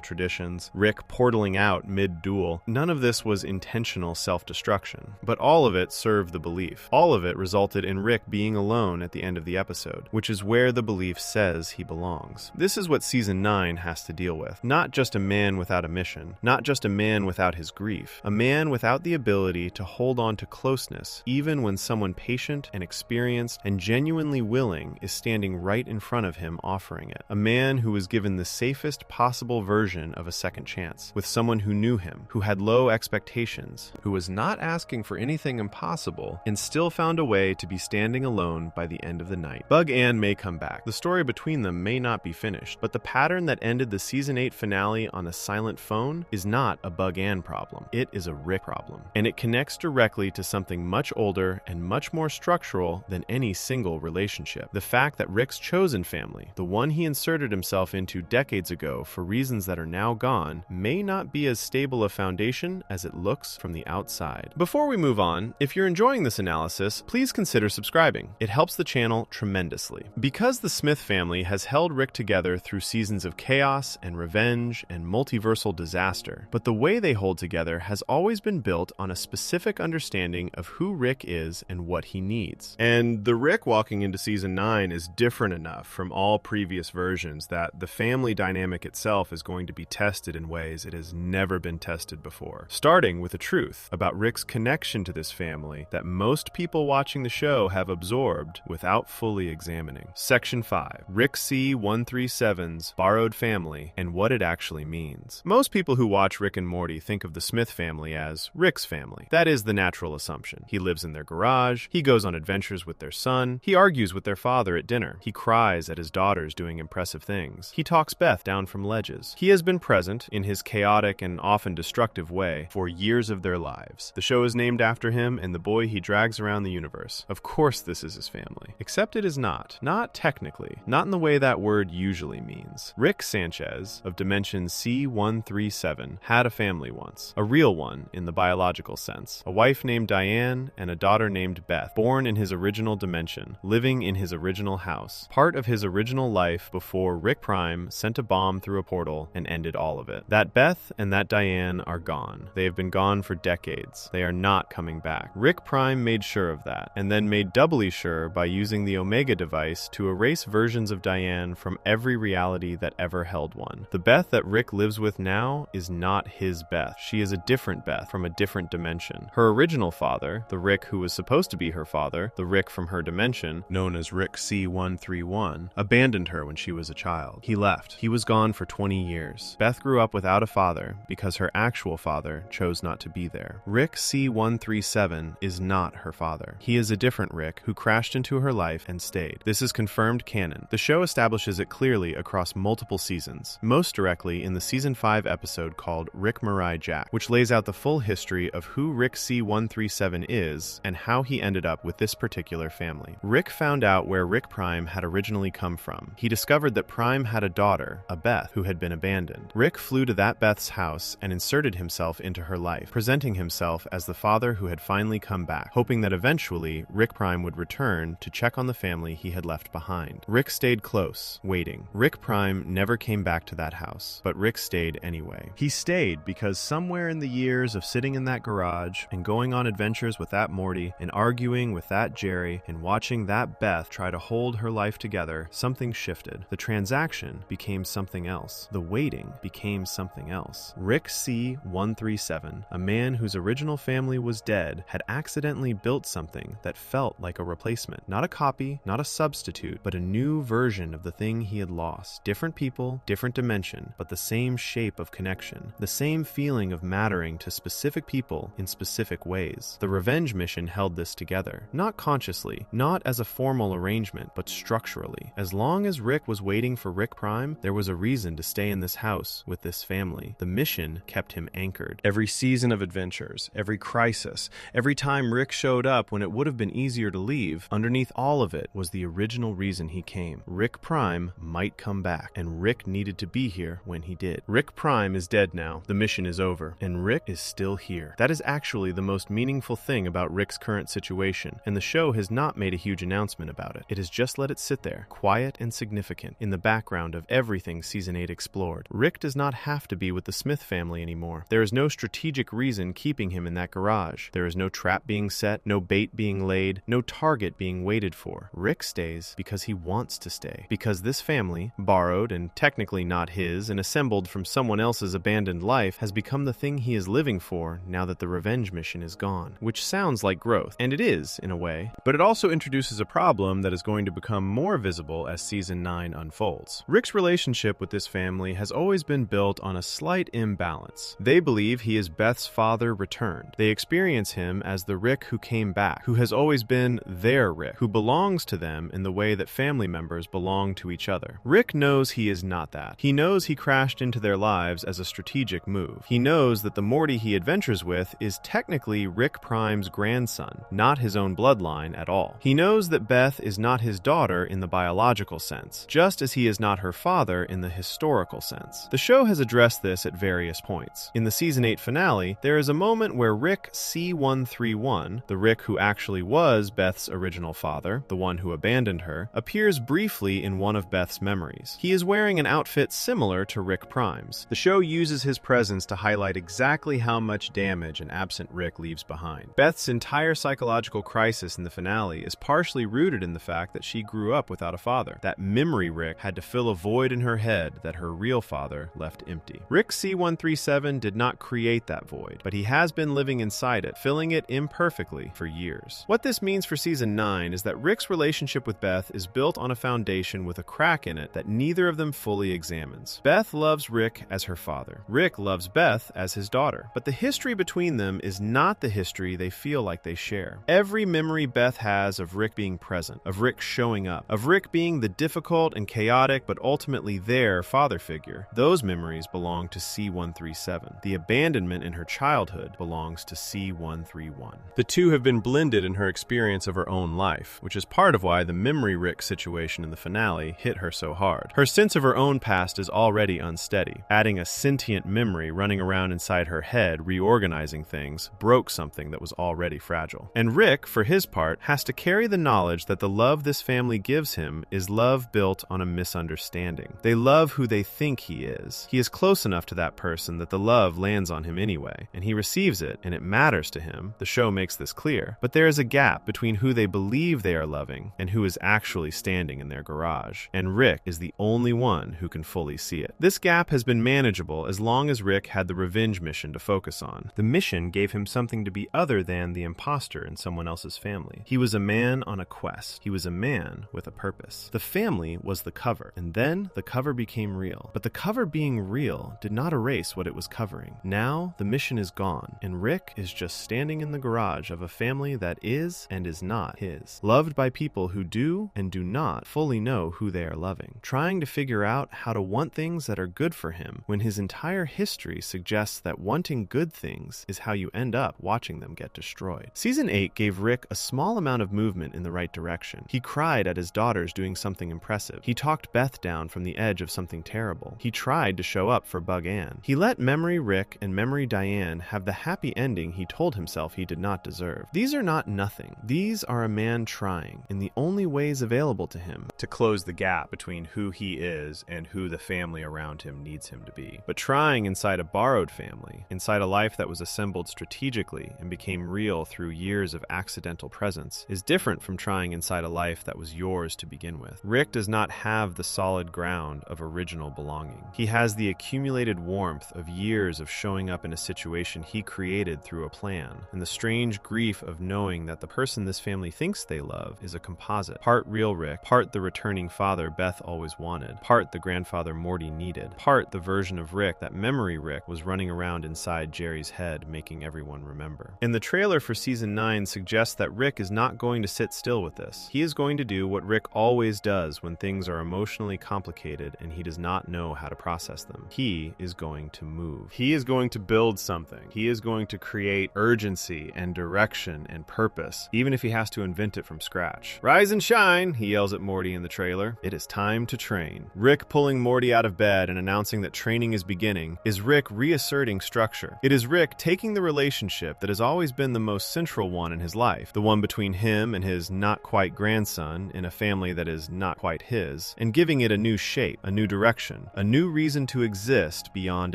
traditions, Rick portaling out mid-duel. None of this was intentional self-destruction, but all of it served the belief. All of it resulted in Rick being alone at the end of the episode, which is where the belief says he belongs. This is what season 9 has to deal with. Not just a man man without a mission, not just a man without his grief, a man without the ability to hold on to closeness, even when someone patient and experienced and genuinely willing is standing right in front of him offering it. A man who was given the safest possible version of a second chance, with someone who knew him, who had low expectations, who was not asking for anything impossible, and still found a way to be standing alone by the end of the night. Bug Ann may come back. The story between them may not be finished, but the pattern that ended the season 8 finale on a silent phone is not a Bug Ann problem. It is a Rick problem. And it connects directly to something much older and much more structural than any single relationship. The fact that Rick's chosen family, the one he inserted himself into decades ago for reasons that are now gone, may not be as stable a foundation as it looks from the outside. Before we move on, if you're enjoying this analysis, please consider subscribing. It helps the channel tremendously. Because the Smith family has held Rick together through seasons of chaos and revenge and multiversal disaster, but the way they hold together has always been built on a specific understanding of who Rick is and what he needs. And the Rick walking into season 9 is different enough from all previous versions that the family dynamic itself is going to be tested in ways it has never been tested before. Starting with the truth about Rick's connection to this family that most people watching the show have absorbed without fully examining. Section 5. Rick C-137's borrowed family and what it actually means. Most people who watch Rick and Morty think of the Smith family as Rick's family. That is the natural assumption. He lives in their garage, he goes on adventures with their son, he argues with their father at dinner, he cries at his daughters doing impressive things, he talks Beth down from ledges. He has been present, in his chaotic and often destructive way, for years of their lives. The show is named after him and the boy he drags around the universe. Of course this is his family. Except it is not. Not technically. Not in the way that word usually means. Rick Sanchez, of dimension C-137, had a family once. A real one in the biological sense. A wife named Diane and a daughter named Beth, born in his original dimension, living in his original house. Part of his original life before Rick Prime sent a bomb through a portal and ended all of it. That Beth and that Diane are gone. They have been gone for decades. They are not coming back. Rick Prime made sure of that, and then made doubly sure by using the Omega device to erase versions of Diane from every reality that ever held one. The Beth that Rick lives with now is not his Beth. She is a different Beth from a different dimension. Her original father, the Rick who was supposed to be her father, the Rick from her dimension, known as Rick C-131, abandoned her when she was a child. He left. He was gone for 20 years. Beth grew up without a father because her actual father chose not to be there. Rick C-137 is not her father. He is a different Rick who crashed into her life and stayed. This is confirmed canon. The show establishes it clearly across multiple seasons, most directly in the season 5 episode called Rick Mirai Jack, which lays out the full history of who Rick C-137 is and how he ended up with this particular family. Rick found out where Rick Prime had originally come from. He discovered that Prime had a daughter, a Beth, who had been abandoned. Rick flew to that Beth's house and inserted himself into her life, presenting himself as the father who had finally come back, hoping that eventually Rick Prime would return to check on the family he had left behind. Rick stayed close, waiting. Rick Prime never came back to that house, but Rick stayed anyway. He stayed because somewhere in the years of sitting in that garage and going on adventures with that Morty and arguing with that Jerry and watching that Beth try to hold her life together, something shifted. The transaction became something else. The waiting became something else. Rick C-137, a man whose original family was dead, had accidentally built something that felt like a replacement. Not a copy, not a substitute, but a new version of the thing he had lost. Different people, different dimension, but the same shape of connection. The same feeling of mattering to specific people in specific ways. The revenge mission held this together. Not consciously, not as a formal arrangement, but structurally. As long as Rick was waiting for Rick Prime, there was a reason to stay in this house with this family. The mission kept him anchored. Every season of adventures, every crisis, every time Rick showed up when it would have been easier to leave, underneath all of it was the original reason he came. Rick Prime might come back, and Rick needed to be here when he did. Rick Prime is dead now. The mission is over, and Rick is still here. That is actually the most meaningful thing about Rick's current situation, and the show has not made a huge announcement about it. It has just let it sit there, quiet and significant, in the background of everything Season 8 explored. Rick does not have to be with the Smith family anymore. There is no strategic reason keeping him in that garage. There is no trap being set, no bait being laid, no target being waited for. Rick stays because he wants to stay. Because this family, borrowed and technically not his and assembled from someone else's abandoned life has become the thing he is living for now that the revenge mission is gone, which sounds like growth, and it is, in a way, but it also introduces a problem that is going to become more visible as Season 9 unfolds. Rick's relationship with this family has always been built on a slight imbalance. They believe he is Beth's father returned. They experience him as the Rick who came back, who has always been their Rick, who belongs to them in the way that family members belong to each other. Rick knows he is not that. He knows he crashed into their lives as a strategic move. He knows that the Morty he adventures with is technically Rick Prime's grandson, not his own bloodline at all. He knows that Beth is not his daughter in the biological sense, just as he is not her father in the historical sense. The show has addressed this at various points. In the Season 8 finale, there is a moment where Rick C-131, the Rick who actually was Beth's original father, the one who abandoned her, appears briefly in one of Beth's memories. He is wearing an outfit similar to Rick Prime's. The show uses his presence to highlight exactly how much damage an absent Rick leaves behind. Beth's entire psychological crisis in the finale is partially rooted in the fact that she grew up without a father. That memory Rick had to fill a void in her head that her real father left empty. Rick C-137 did not create that void, but he has been living inside it, filling it imperfectly for years. What this means for Season 9 is that Rick's relationship with Beth is built on a foundation with a crack in it that neither of them fully examines. Beth loves Rick as her father. Rick loves Beth as his daughter. But the history between them is not the history they feel like they share. Every memory Beth has of Rick being present, of Rick showing up, of Rick being the difficult and chaotic but ultimately their father figure, those memories belong to C-137. The abandonment in her childhood belongs to C-131. The two have been blended in her experience of her own life, which is part of why the memory Rick situation in the finale hit her so hard. Her sense of her own past is already unsteady. Adding a sentient memory running around inside her head, reorganizing things, broke something that was already fragile. And Rick, for his part, has to carry the knowledge that the love this family gives him is love built on a misunderstanding. They love who they think he is. He is close enough to that person that the love lands on him anyway, and he receives it, and it matters to him. The show makes this clear. But there is a gap between who they believe they are loving and who is actually standing in their garage. And Rick is the only one who can fully see it. This gap has been manageable as long as Rick had the revenge mission to focus on. The mission gave him something to be other than the imposter in someone else's family. He was a man on a quest. He was a man with a purpose. The family was the cover, and then the cover became real. But the cover being real did not erase what it was covering. Now, the mission is gone, and Rick is just standing in the garage of a family that is and is not his. Loved by people who do and do not fully know who they are loving. Trying to figure out how to want things that are good for him when his entire history suggests that wanting good things is how you end up watching them get destroyed. Season 8 gave Rick a small amount of movement in the right direction. He cried at his daughters doing something impressive. He talked Beth down from the edge of something terrible. He tried to show up for Bug Ann. He let Memory Rick and Memory Diane have the happy ending he told himself he did not deserve. These are not nothing. These are a man trying, in the only ways available to him, to close the gap between who he is and who the family around him needs him to be. But trying inside a borrowed family, inside a life that was assembled strategically and became real through years of accidental presence, is different from trying inside a life that was yours to begin with. Rick does not have the solid ground of original belonging. He has the accumulated warmth of years of showing up in a situation he created through a plan, and the strange grief of knowing that the person this family thinks they love is a composite. Part real Rick, part the returning father Beth always wanted, part the grandfather Morty needed, part the version of Rick that Memory Rick was running around inside Jerry's head, making everyone remember. And the trailer for Season 9 suggests that Rick is not going to sit still with this. He is going to do what Rick always does when things are emotionally complicated and he does not know how to process them. He is going to move. He is going to build something. He is going to create urgency and direction and purpose, even if he has to invent it from scratch. Rise and shine, he yells at Morty in the trailer. It is time to train. Rick pulling Morty out of bed and announcing that training is beginning is Rick reasserting structure. It is Rick taking the relationship that has always been the most central one in his life, the one between him and his not-quite grandson in a family that is not quite his, and giving it a new shape, a new direction, a new reason to exist beyond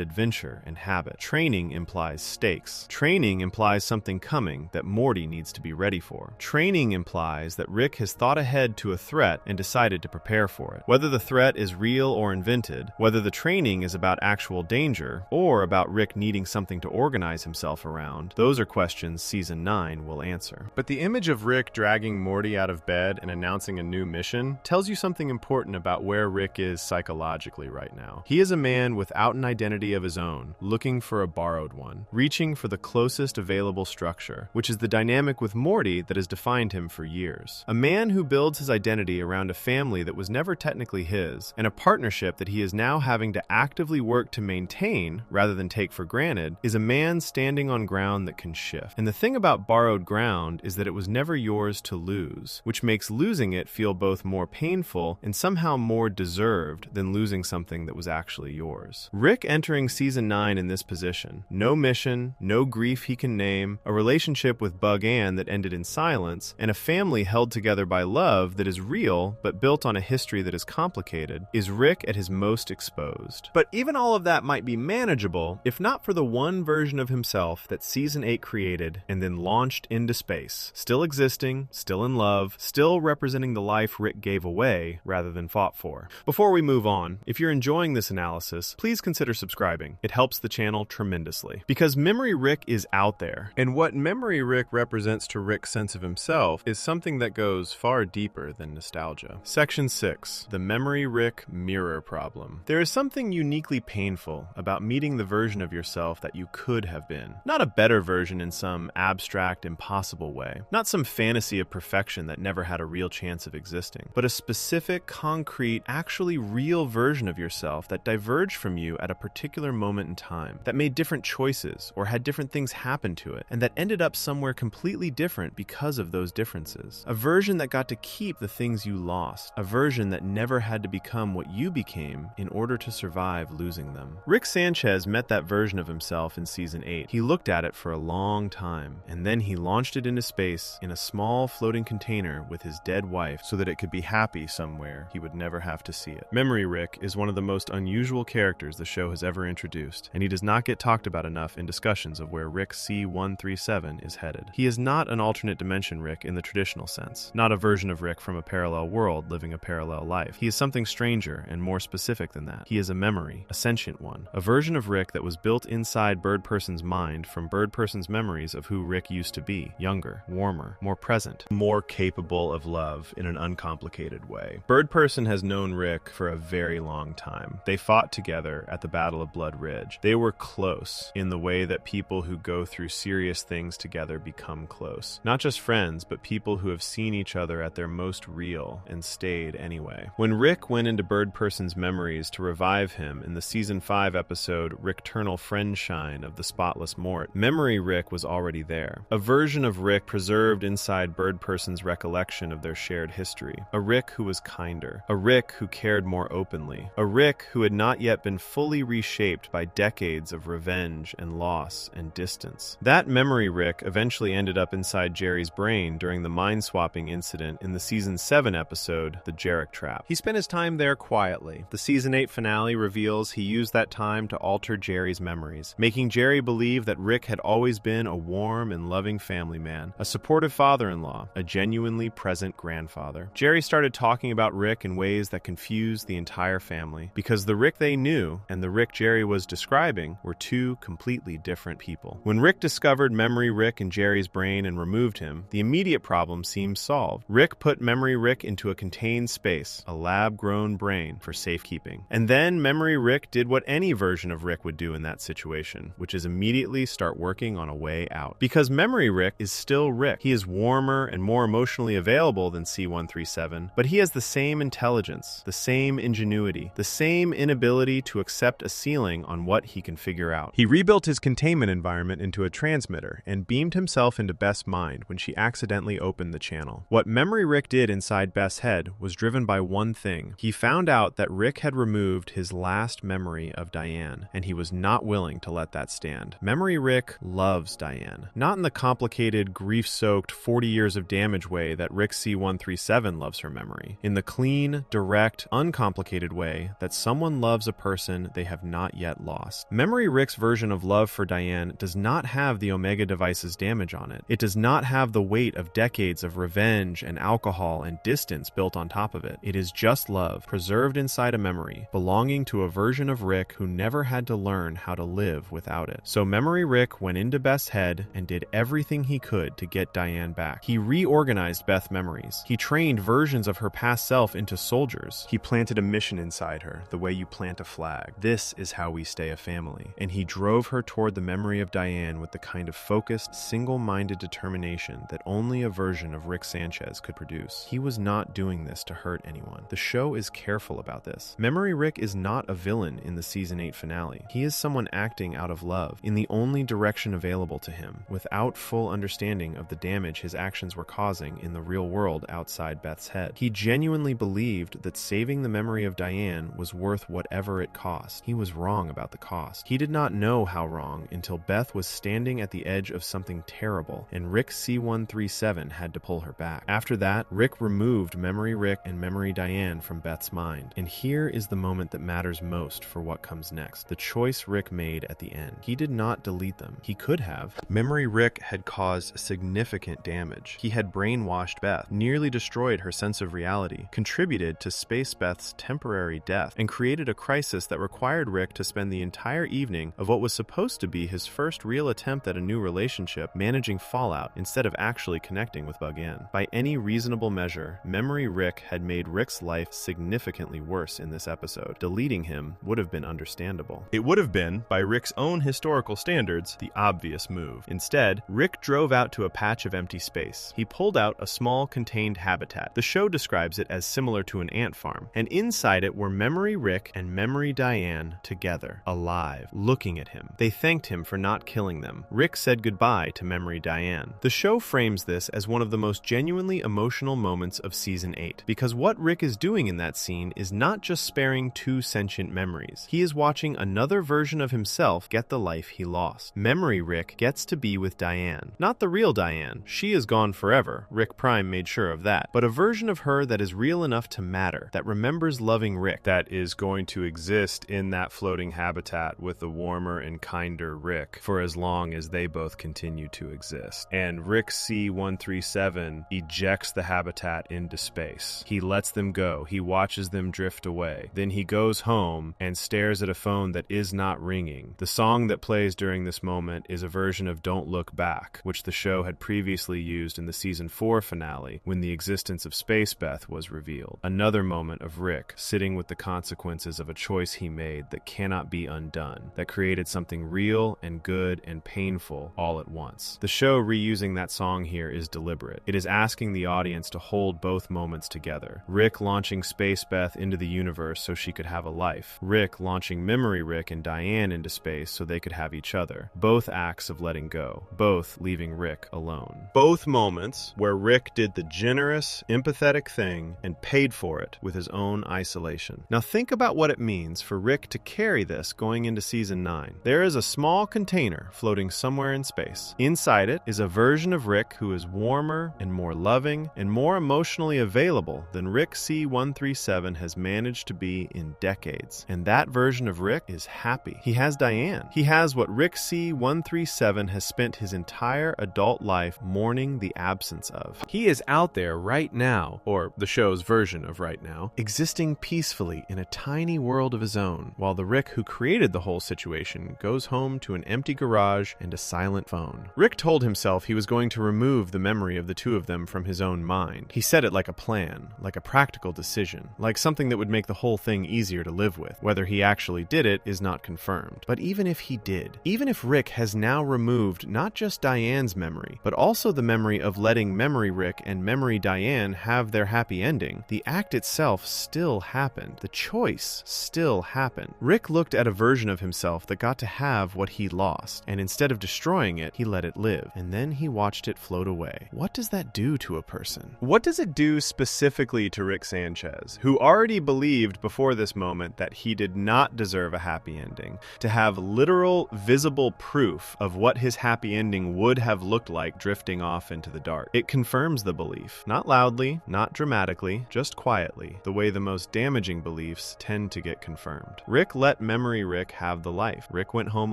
adventure and habit. Training implies stakes. Training implies something coming that Morty needs to be ready for. Training implies that Rick has thought ahead to a threat and decided to prepare for it. Whether the threat is real or invented, whether the training beginning is about actual danger, or about Rick needing something to organize himself around, those are questions Season 9 will answer. But the image of Rick dragging Morty out of bed and announcing a new mission tells you something important about where Rick is psychologically right now. He is a man without an identity of his own, looking for a borrowed one, reaching for the closest available structure, which is the dynamic with Morty that has defined him for years. A man who builds his identity around a family that was never technically his, and a partnership that he is now having to actively work to maintain, rather than take for granted, is a man standing on ground that can shift. And the thing about borrowed ground is that it was never yours to lose, which makes losing it feel both more painful and somehow more deserved than losing something that was actually yours. Rick entering Season 9 in this position, no mission, no grief he can name, a relationship with Bug Ann that ended in silence, and a family held together by love that is real but built on a history that is complicated, is Rick at his most exposed. But even all of that might be manageable if not for the one version of himself that Season 8 created and then launched into space, still existing, still in love, still representing the life Rick gave away rather than fought for. Before we move on, if you're enjoying this analysis, please consider subscribing. It helps the channel tremendously. Because Memory Rick is out there. And what Memory Rick represents to Rick's sense of himself is something that goes far deeper than nostalgia. Section 6. The Memory Rick Mirror Problem. There is something uniquely painful about meeting the version of yourself that you could have been. Not a better version in some abstract, impossible way. Not some fantasy of perfection that never had a real chance of existing. But a specific, concrete, actually real version of yourself that diverged from you at a particular moment in time. That made different choices, or had different things happen to it, and that ended up somewhere completely different because of those differences. A version that got to keep the things you lost. A version that never had to become what you became in order to survive losing them. Rick Sanchez met that version of himself in Season 8. He looked at it for a long time, and then he launched it into space in a small floating container with his dead wife so that it could be happy somewhere he would never have to see it. Memory Rick is one of the most unusual characters the show has ever introduced, and he does not get talked about enough in discussions of where Rick C-137 is headed. He is not an alternate dimension Rick in the traditional sense, not a version of Rick from a parallel world living a parallel life. He is something stranger and more specific than that. He is a memory, a sentient one, a version of Rick that was built inside Bird Person's mind from Bird Person's memories of who Rick used to be, younger, warmer, more present, more capable of love in an uncomplicated way. Bird Person has known Rick for a very long time. They fought together at the Battle of Blood Ridge. They were close in the way that people who go through serious things together become close. Not just friends, but people who have seen each other at their most real and stayed anyway. When Rick went into Bird Person's memories to revive him in the Season 5 episode Rickternal Friendshine of the Spotless Mort, Memory Rick was already there. A version of Rick preserved inside Bird Person's recollection of their shared history. A Rick who was kinder. A Rick who cared more openly. A Rick who had not yet been fully reshaped by decades of revenge and loss and distance. That Memory Rick eventually ended up inside Jerry's brain during the mind-swapping incident in the Season 7 episode, The Jarek Trap. He spent his time there quietly. The Season 8 finale reveals he used that time to alter Jerry's memories, making Jerry believe that Rick had always been a warm and loving family man, a supportive father-in-law, a genuinely present grandfather. Jerry started talking about Rick in ways that confused the entire family, because the Rick they knew and the Rick Jerry was describing were two completely different people. When Rick discovered Memory Rick in Jerry's brain and removed him, the immediate problem seemed solved. Rick put Memory Rick into a contained space, a lab-grown brain for safekeeping. And then Memory Rick did what any version of Rick would do in that situation, which is immediately start working on a way out. Because Memory Rick is still Rick. He is warmer and more emotionally available than C-137, but he has the same intelligence, the same ingenuity, the same inability to accept a ceiling on what he can figure out. He rebuilt his containment environment into a transmitter and beamed himself into Beth's mind when she accidentally opened the channel. What Memory Rick did inside Beth's head was driven by one thing. He found out that Rick had removed his last memory of Diane, and he was not willing to let that stand. Memory Rick loves Diane. Not in the complicated, grief-soaked, 40 years of damage way that Rick C-137 loves her memory. In the clean, direct, uncomplicated way that someone loves a person they have not yet lost. Memory Rick's version of love for Diane does not have the Omega device's damage on it. It does not have the weight of decades of revenge and alcohol and distance built on top of it. It is just love, preserved inside a memory, belonging to to a version of Rick who never had to learn how to live without it. So Memory Rick went into Beth's head and did everything he could to get Diane back. He reorganized Beth's memories. He trained versions of her past self into soldiers. He planted a mission inside her, the way you plant a flag. This is how we stay a family. And he drove her toward the memory of Diane with the kind of focused, single-minded determination that only a version of Rick Sanchez could produce. He was not doing this to hurt anyone. The show is careful about this. Memory Rick is not a villain in the Season 8 finale. He is someone acting out of love, in the only direction available to him, without full understanding of the damage his actions were causing in the real world outside Beth's head. He genuinely believed that saving the memory of Diane was worth whatever it cost. He was wrong about the cost. He did not know how wrong until Beth was standing at the edge of something terrible, and Rick C-137 had to pull her back. After that, Rick removed Memory Rick and Memory Diane from Beth's mind. And here is the moment that matters most for what comes next. The choice Rick made at the end. He did not delete them. He could have. Memory Rick had caused significant damage. He had brainwashed Beth, nearly destroyed her sense of reality, contributed to Space Beth's temporary death, and created a crisis that required Rick to spend the entire evening of what was supposed to be his first real attempt at a new relationship managing fallout instead of actually connecting with Bug-In. By any reasonable measure, Memory Rick had made Rick's life significantly worse in this episode. Deleting him would have been understandable. It would have been, by Rick's own historical standards, the obvious move. Instead, Rick drove out to a patch of empty space. He pulled out a small contained habitat. The show describes it as similar to an ant farm, and inside it were Memory Rick and Memory Diane together, alive, looking at him. They thanked him for not killing them. Rick said goodbye to Memory Diane. The show frames this as one of the most genuinely emotional moments of Season 8, because what Rick is doing in that scene is not just sparing two sentient memories. He is watching another version of himself get the life he lost. Memory Rick gets to be with Diane. Not the real Diane. She is gone forever. Rick Prime made sure of that. But a version of her that is real enough to matter, that remembers loving Rick, that is going to exist in that floating habitat with a warmer and kinder Rick for as long as they both continue to exist. And Rick C-137 ejects the habitat into space. He lets them go. He watches them drift away. Then he goes home and stares at a phone that is not ringing. The song that plays during this moment is a version of Don't Look Back, which the show had previously used in the Season 4 finale when the existence of Space Beth was revealed. Another moment of Rick sitting with the consequences of a choice he made that cannot be undone, that created something real and good and painful all at once. The show reusing that song here is deliberate. It is asking the audience to hold both moments together. Rick launching Space Beth into the universe so she could have a life. Rick launching Memory Rick and Diane into space so they could have each other. Both acts of letting go. Both leaving Rick alone. Both moments where Rick did the generous, empathetic thing and paid for it with his own isolation. Now think about what it means for Rick to carry this going into Season 9. There is a small container floating somewhere in space. Inside it is a version of Rick who is warmer and more loving and more emotionally available than Rick C-137 has managed to be in decades. And that version of Rick is happy. He has Diane. He has what Rick C-137 has spent his entire adult life mourning the absence of. He is out there right now, or the show's version of right now, existing peacefully in a tiny world of his own, while the Rick who created the whole situation goes home to an empty garage and a silent phone. Rick told himself he was going to remove the memory of the two of them from his own mind. He said it like a plan, like a practical decision, like something that would make the whole thing easier to live with. Whether he actually did it is not confirmed. But even if he did, even if Rick has now removed not just Diane's memory, but also the memory of letting Memory Rick and Memory Diane have their happy ending, the act itself still happened. The choice still happened. Rick looked at a version of himself that got to have what he lost, and instead of destroying it, he let it live, and then he watched it float away. What does that do to a person? What does it do specifically to Rick Sanchez, who already believed before this moment that he did not deserve a happy ending, to have literal, visible proof of what his happy ending would have looked like drifting off into the dark? It confirms the belief. Not loudly, not dramatically, just quietly, the way the most damaging beliefs tend to get confirmed. Rick let Memory Rick have the life. Rick went home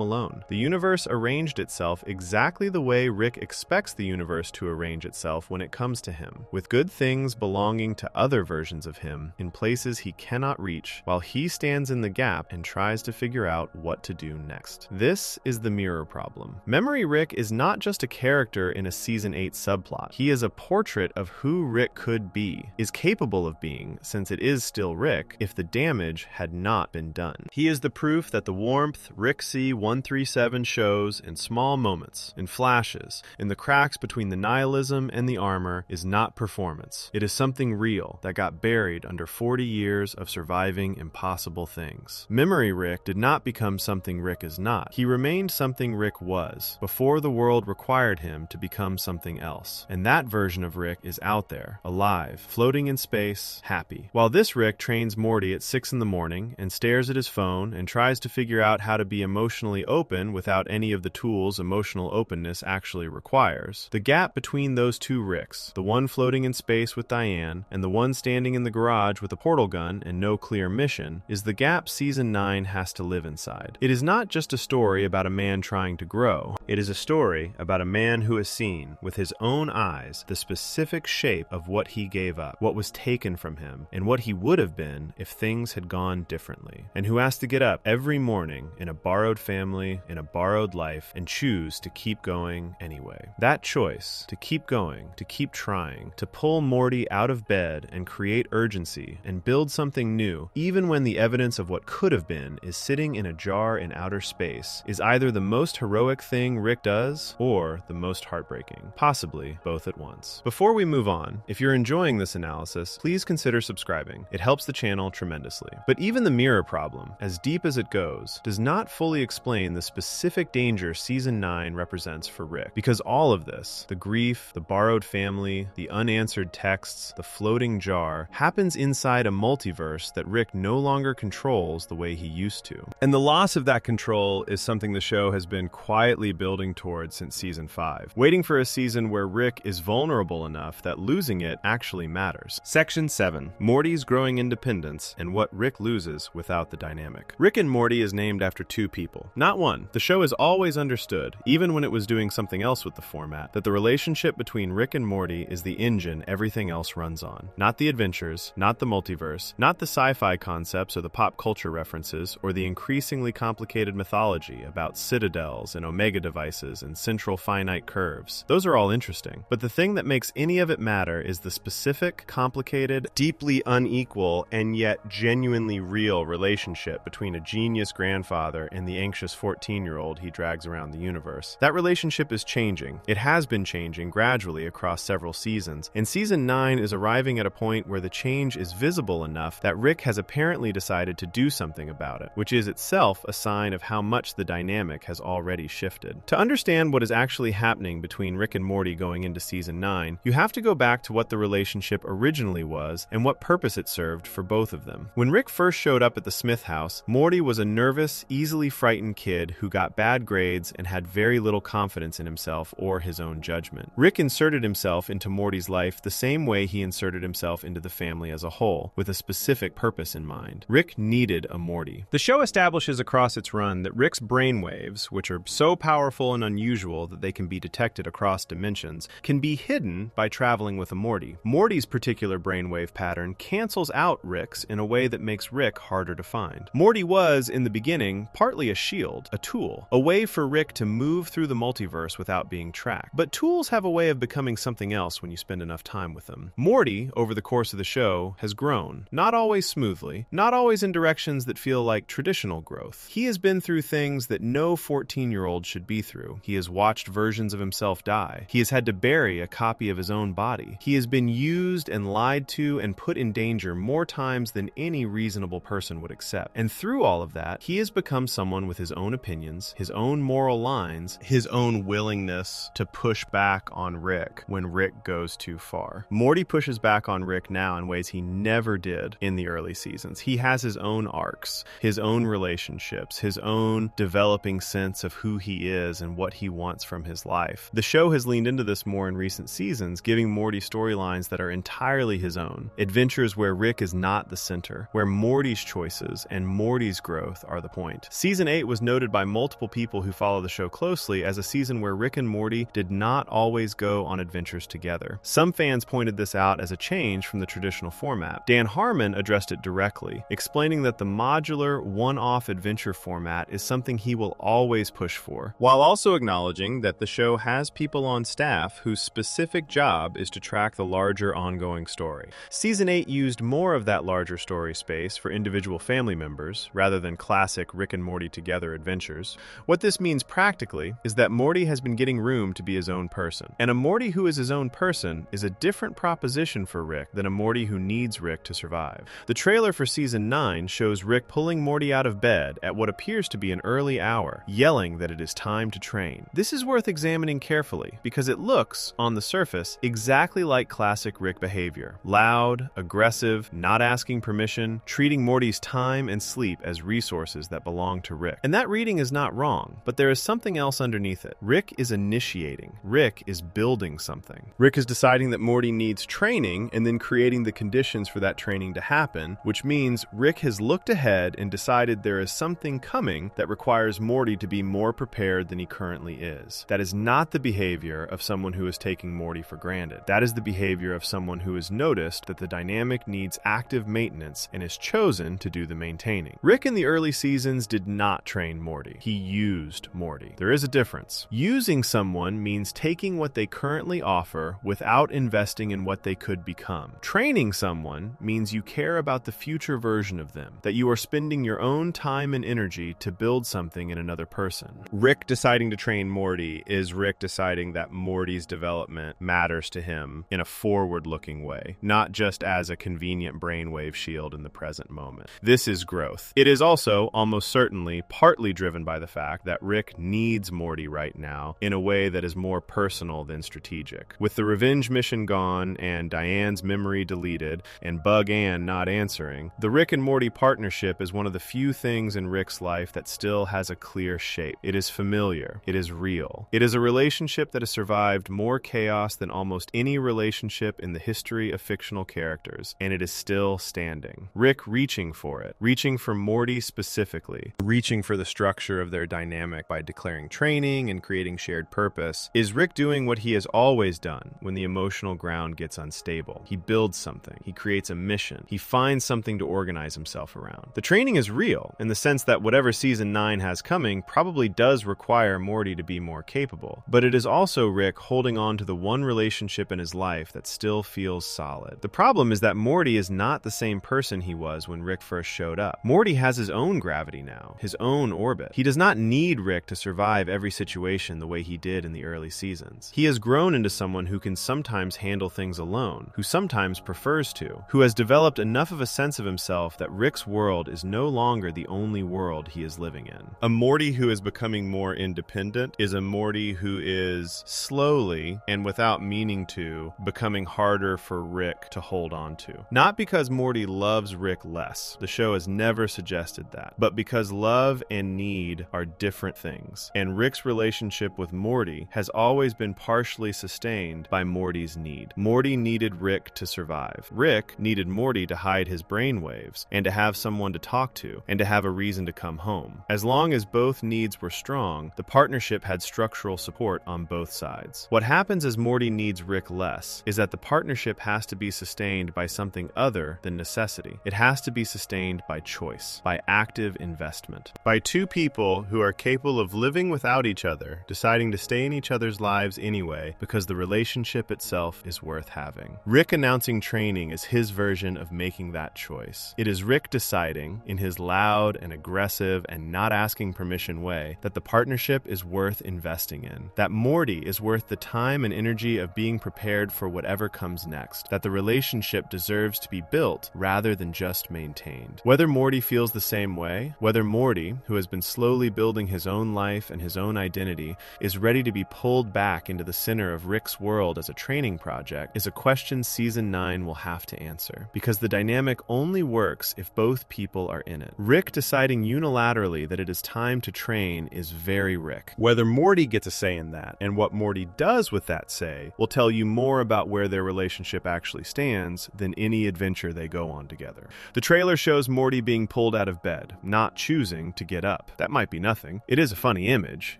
alone. The universe arranged itself exactly the way Rick expects the universe to arrange itself when it comes to him, with good things belonging to other versions of him in places he cannot reach, while he stands in the gap and tries to figure out what to do next. This is the mirror problem. Memory Rick is not just a character in a Season 8 subplot. He is a portrait of who Rick could be, is capable of being, since it is still Rick, if the damage had not been done. He is the proof that the warmth Rick C-137 shows in small moments, in flashes, in the cracks between the nihilism and the armor is not performance. It is something real that got buried under 40 years of surviving impossible things. Memory Rick did not become something Rick is not. He remained something Rick was, before the world required him to become something else. And that version of Rick is out there, alive, floating in space, happy. While this Rick trains Morty at 6 in the morning and stares at his phone and tries to figure out how to be emotionally open without any of the tools emotional openness actually requires, the gap between those two Ricks, the one floating in space with Diane and the one standing in the garage with a portal gun and no clear mission, is the gap Season 9 has to live inside. It is not just a story about a man trying to grow. It is a story about a man who has seen, with his own eyes, the specific shape of what he gave up, what was taken from him, and what he would have been if things had gone differently, and who has to get up every morning in a borrowed family, in a borrowed life, and choose to keep going anyway. That choice, to keep going, to keep trying, to pull Morty out of bed and create urgency and build something new, even when the evidence of what could have been is sitting in a jar in outer space, is either the most heroic thing Rick does or the most heartbreaking, possibly both at once. Before we move on, if you're enjoying this analysis, please consider subscribing. It helps the channel tremendously. But even the mirror problem, as deep as it goes, does not fully explain the specific danger Season 9 represents for Rick, because all of this, the grief, the borrowed family, the unanswered texts, the floating jar, happens inside a multiverse that Rick no longer controls the way he used to. And the loss of that control is something the show has been quietly building towards since Season 5, waiting for a season where Rick is vulnerable enough that losing it actually matters. Section 7. Morty's growing independence and what Rick loses without the dynamic. Rick and Morty is named after two people, not one. The show has always understood, even when it was doing something else with the format, that the relationship between Rick and Morty is the engine everything else runs on. Not the adventures, not the multiverse, not the sci-fi concepts or the pop culture references, or the increasingly complicated mythology about citadels and omega devices and central finite curves. Those are all interesting, but the thing that makes any of it matter is the specific, complicated, deeply unequal, and yet genuinely real relationship between a genius grandfather and the anxious 14-year-old he drags around the universe. That relationship is changing. It has been changing gradually across several seasons, and Season 9 is arriving at a point where the change is visible enough that Rick has apparently decided to do something about it, which is itself a sign of how much the dynamic has already shifted. To understand what is actually happening between Rick and Morty going into Season 9, you have to go back to what the relationship originally was and what purpose it served for both of them. When Rick first showed up at the Smith house, Morty was a nervous, easily frightened kid who got bad grades and had very little confidence in himself or his own judgment. Rick inserted himself into Morty's life the same way he inserted himself into the family as a whole, with a specific purpose in mind. Rick needed a Morty. The show establishes across its run that Rick's brainwaves, which are so powerful and unusual that they can be detected across dimensions, can be hidden by traveling with a Morty. Morty's particular brainwave pattern cancels out Rick's in a way that makes Rick harder to find. Morty was, in the beginning, partly a shield, a tool, a way for Rick to move through the multiverse without being tracked. But tools have a way of becoming something else when you spend enough time with them. Morty, over the course of the show, has grown, not always smoothly, not always in directions that feel like traditional growth. He has been through things that no 14-year-old should be through. He has watched versions of himself die. He has had to bury a copy of his own body. He has been used and lied to and put in danger more times than any reasonable person would accept. And through all of that, he has become someone with his own opinions, his own moral lines, his own willingness to push back on Rick when Rick goes too far. Morty pushes back on Rick now in ways he never did in the early seasons. He has his own arcs, his own relationships, his own developing sense of who he is and what he wants from his life. The show has leaned into this more in recent seasons, giving Morty storylines that are entirely his own. Adventures where Rick is not the center, where Morty's choices and Morty's growth are the point. Season 8 was noted by multiple people who follow the show closely as a season where Rick and Morty did not always go on adventures together. Some fans pointed this out as a change from the traditional format. Dan Harmon addressed it directly, explaining explaining that the modular, one-off adventure format is something he will always push for, while also acknowledging that the show has people on staff whose specific job is to track the larger ongoing story. Season 8 used more of that larger story space for individual family members, rather than classic Rick and Morty together adventures. What this means practically is that Morty has been getting room to be his own person. And a Morty who is his own person is a different proposition for Rick than a Morty who needs Rick to survive. The trailer for Season 9 shows Rick pulling Morty out of bed at what appears to be an early hour, yelling that it is time to train. This is worth examining carefully because it looks, on the surface, exactly like classic Rick behavior. Loud, aggressive, not asking permission, treating Morty's time and sleep as resources that belong to Rick. And that reading is not wrong, but there is something else underneath it. Rick is initiating. Rick is building something. Rick is deciding that Morty needs training and then creating the conditions for that training to happen, which means Rick has looked ahead and decided there is something coming that requires Morty to be more prepared than he currently is. That is not the behavior of someone who is taking Morty for granted. That is the behavior of someone who has noticed that the dynamic needs active maintenance and has chosen to do the maintaining. Rick in the early seasons did not train Morty. He used Morty. There is a difference. Using someone means taking what they currently offer without investing in what they could become. Training someone means you care about the future version of them, that you are spending your own time and energy to build something in another person. Rick deciding to train Morty is Rick deciding that Morty's development matters to him in a forward-looking way, not just as a convenient brainwave shield in the present moment. This is growth. It is also, almost certainly, partly driven by the fact that Rick needs Morty right now in a way that is more personal than strategic. With the revenge mission gone and Diane's memory deleted and Bug Ann not answering, the Rick and Morty partnership is one of the few things in Rick's life that still has a clear shape. It is familiar. It is real. It is a relationship that has survived more chaos than almost any relationship in the history of fictional characters, and it is still standing. Rick reaching for it, reaching for Morty specifically, reaching for the structure of their dynamic by declaring training and creating shared purpose, is Rick doing what he has always done when the emotional ground gets unstable. He builds something. He creates a mission. He finds something to organize himself around. The training is real in the sense that whatever Season 9 has coming probably does require Morty to be more capable, but it is also Rick holding on to the one relationship in his life that still feels solid. The problem is that Morty is not the same person he was when Rick first showed up. Morty has his own gravity now, his own orbit. He does not need Rick to survive every situation the way he did in the early seasons. He has grown into someone who can sometimes handle things alone, who sometimes prefers to, who has developed enough of a sense of himself that Rick's world is no longer the only world he is living in. A Morty who is becoming more independent is a Morty who is slowly, and without meaning to, becoming harder for Rick to hold on to. Not because Morty loves Rick less. The show has never suggested that. But because love and need are different things. And Rick's relationship with Morty has always been partially sustained by Morty's need. Morty needed Rick to survive. Rick needed Morty to hide his brainwaves and to have someone to talk to and to have a reason to come home. As long as both needs were strong, the partnership had structural support on both sides. What happens as Morty needs Rick less is that the partnership has to be sustained by something other than necessity. It has to be sustained by choice, by active investment, by two people who are capable of living without each other, deciding to stay in each other's lives anyway because the relationship itself is worth having. Rick announcing training is his version of making that choice. It is Rick deciding, in his loud and aggressive and not asking permission way, that the partnership is worth investing in, that Morty is worth the time and energy of being prepared for whatever comes next, that the relationship deserves to be built rather than just maintained. Whether Morty feels the same way, whether Morty, who has been slowly building his own life and his own identity, is ready to be pulled back into the center of Rick's world as a training project, is a question Season 9 will have to answer, because the dynamic only works if both people are in it. Rick deciding unilaterally that it is time to train is very Rick. Whether Morty gets a say in that, and what Morty does with that say, will tell you more about where their relationship actually stands than any adventure they go on together. The trailer shows Morty being pulled out of bed, not choosing to get up. That might be nothing. It is a funny image.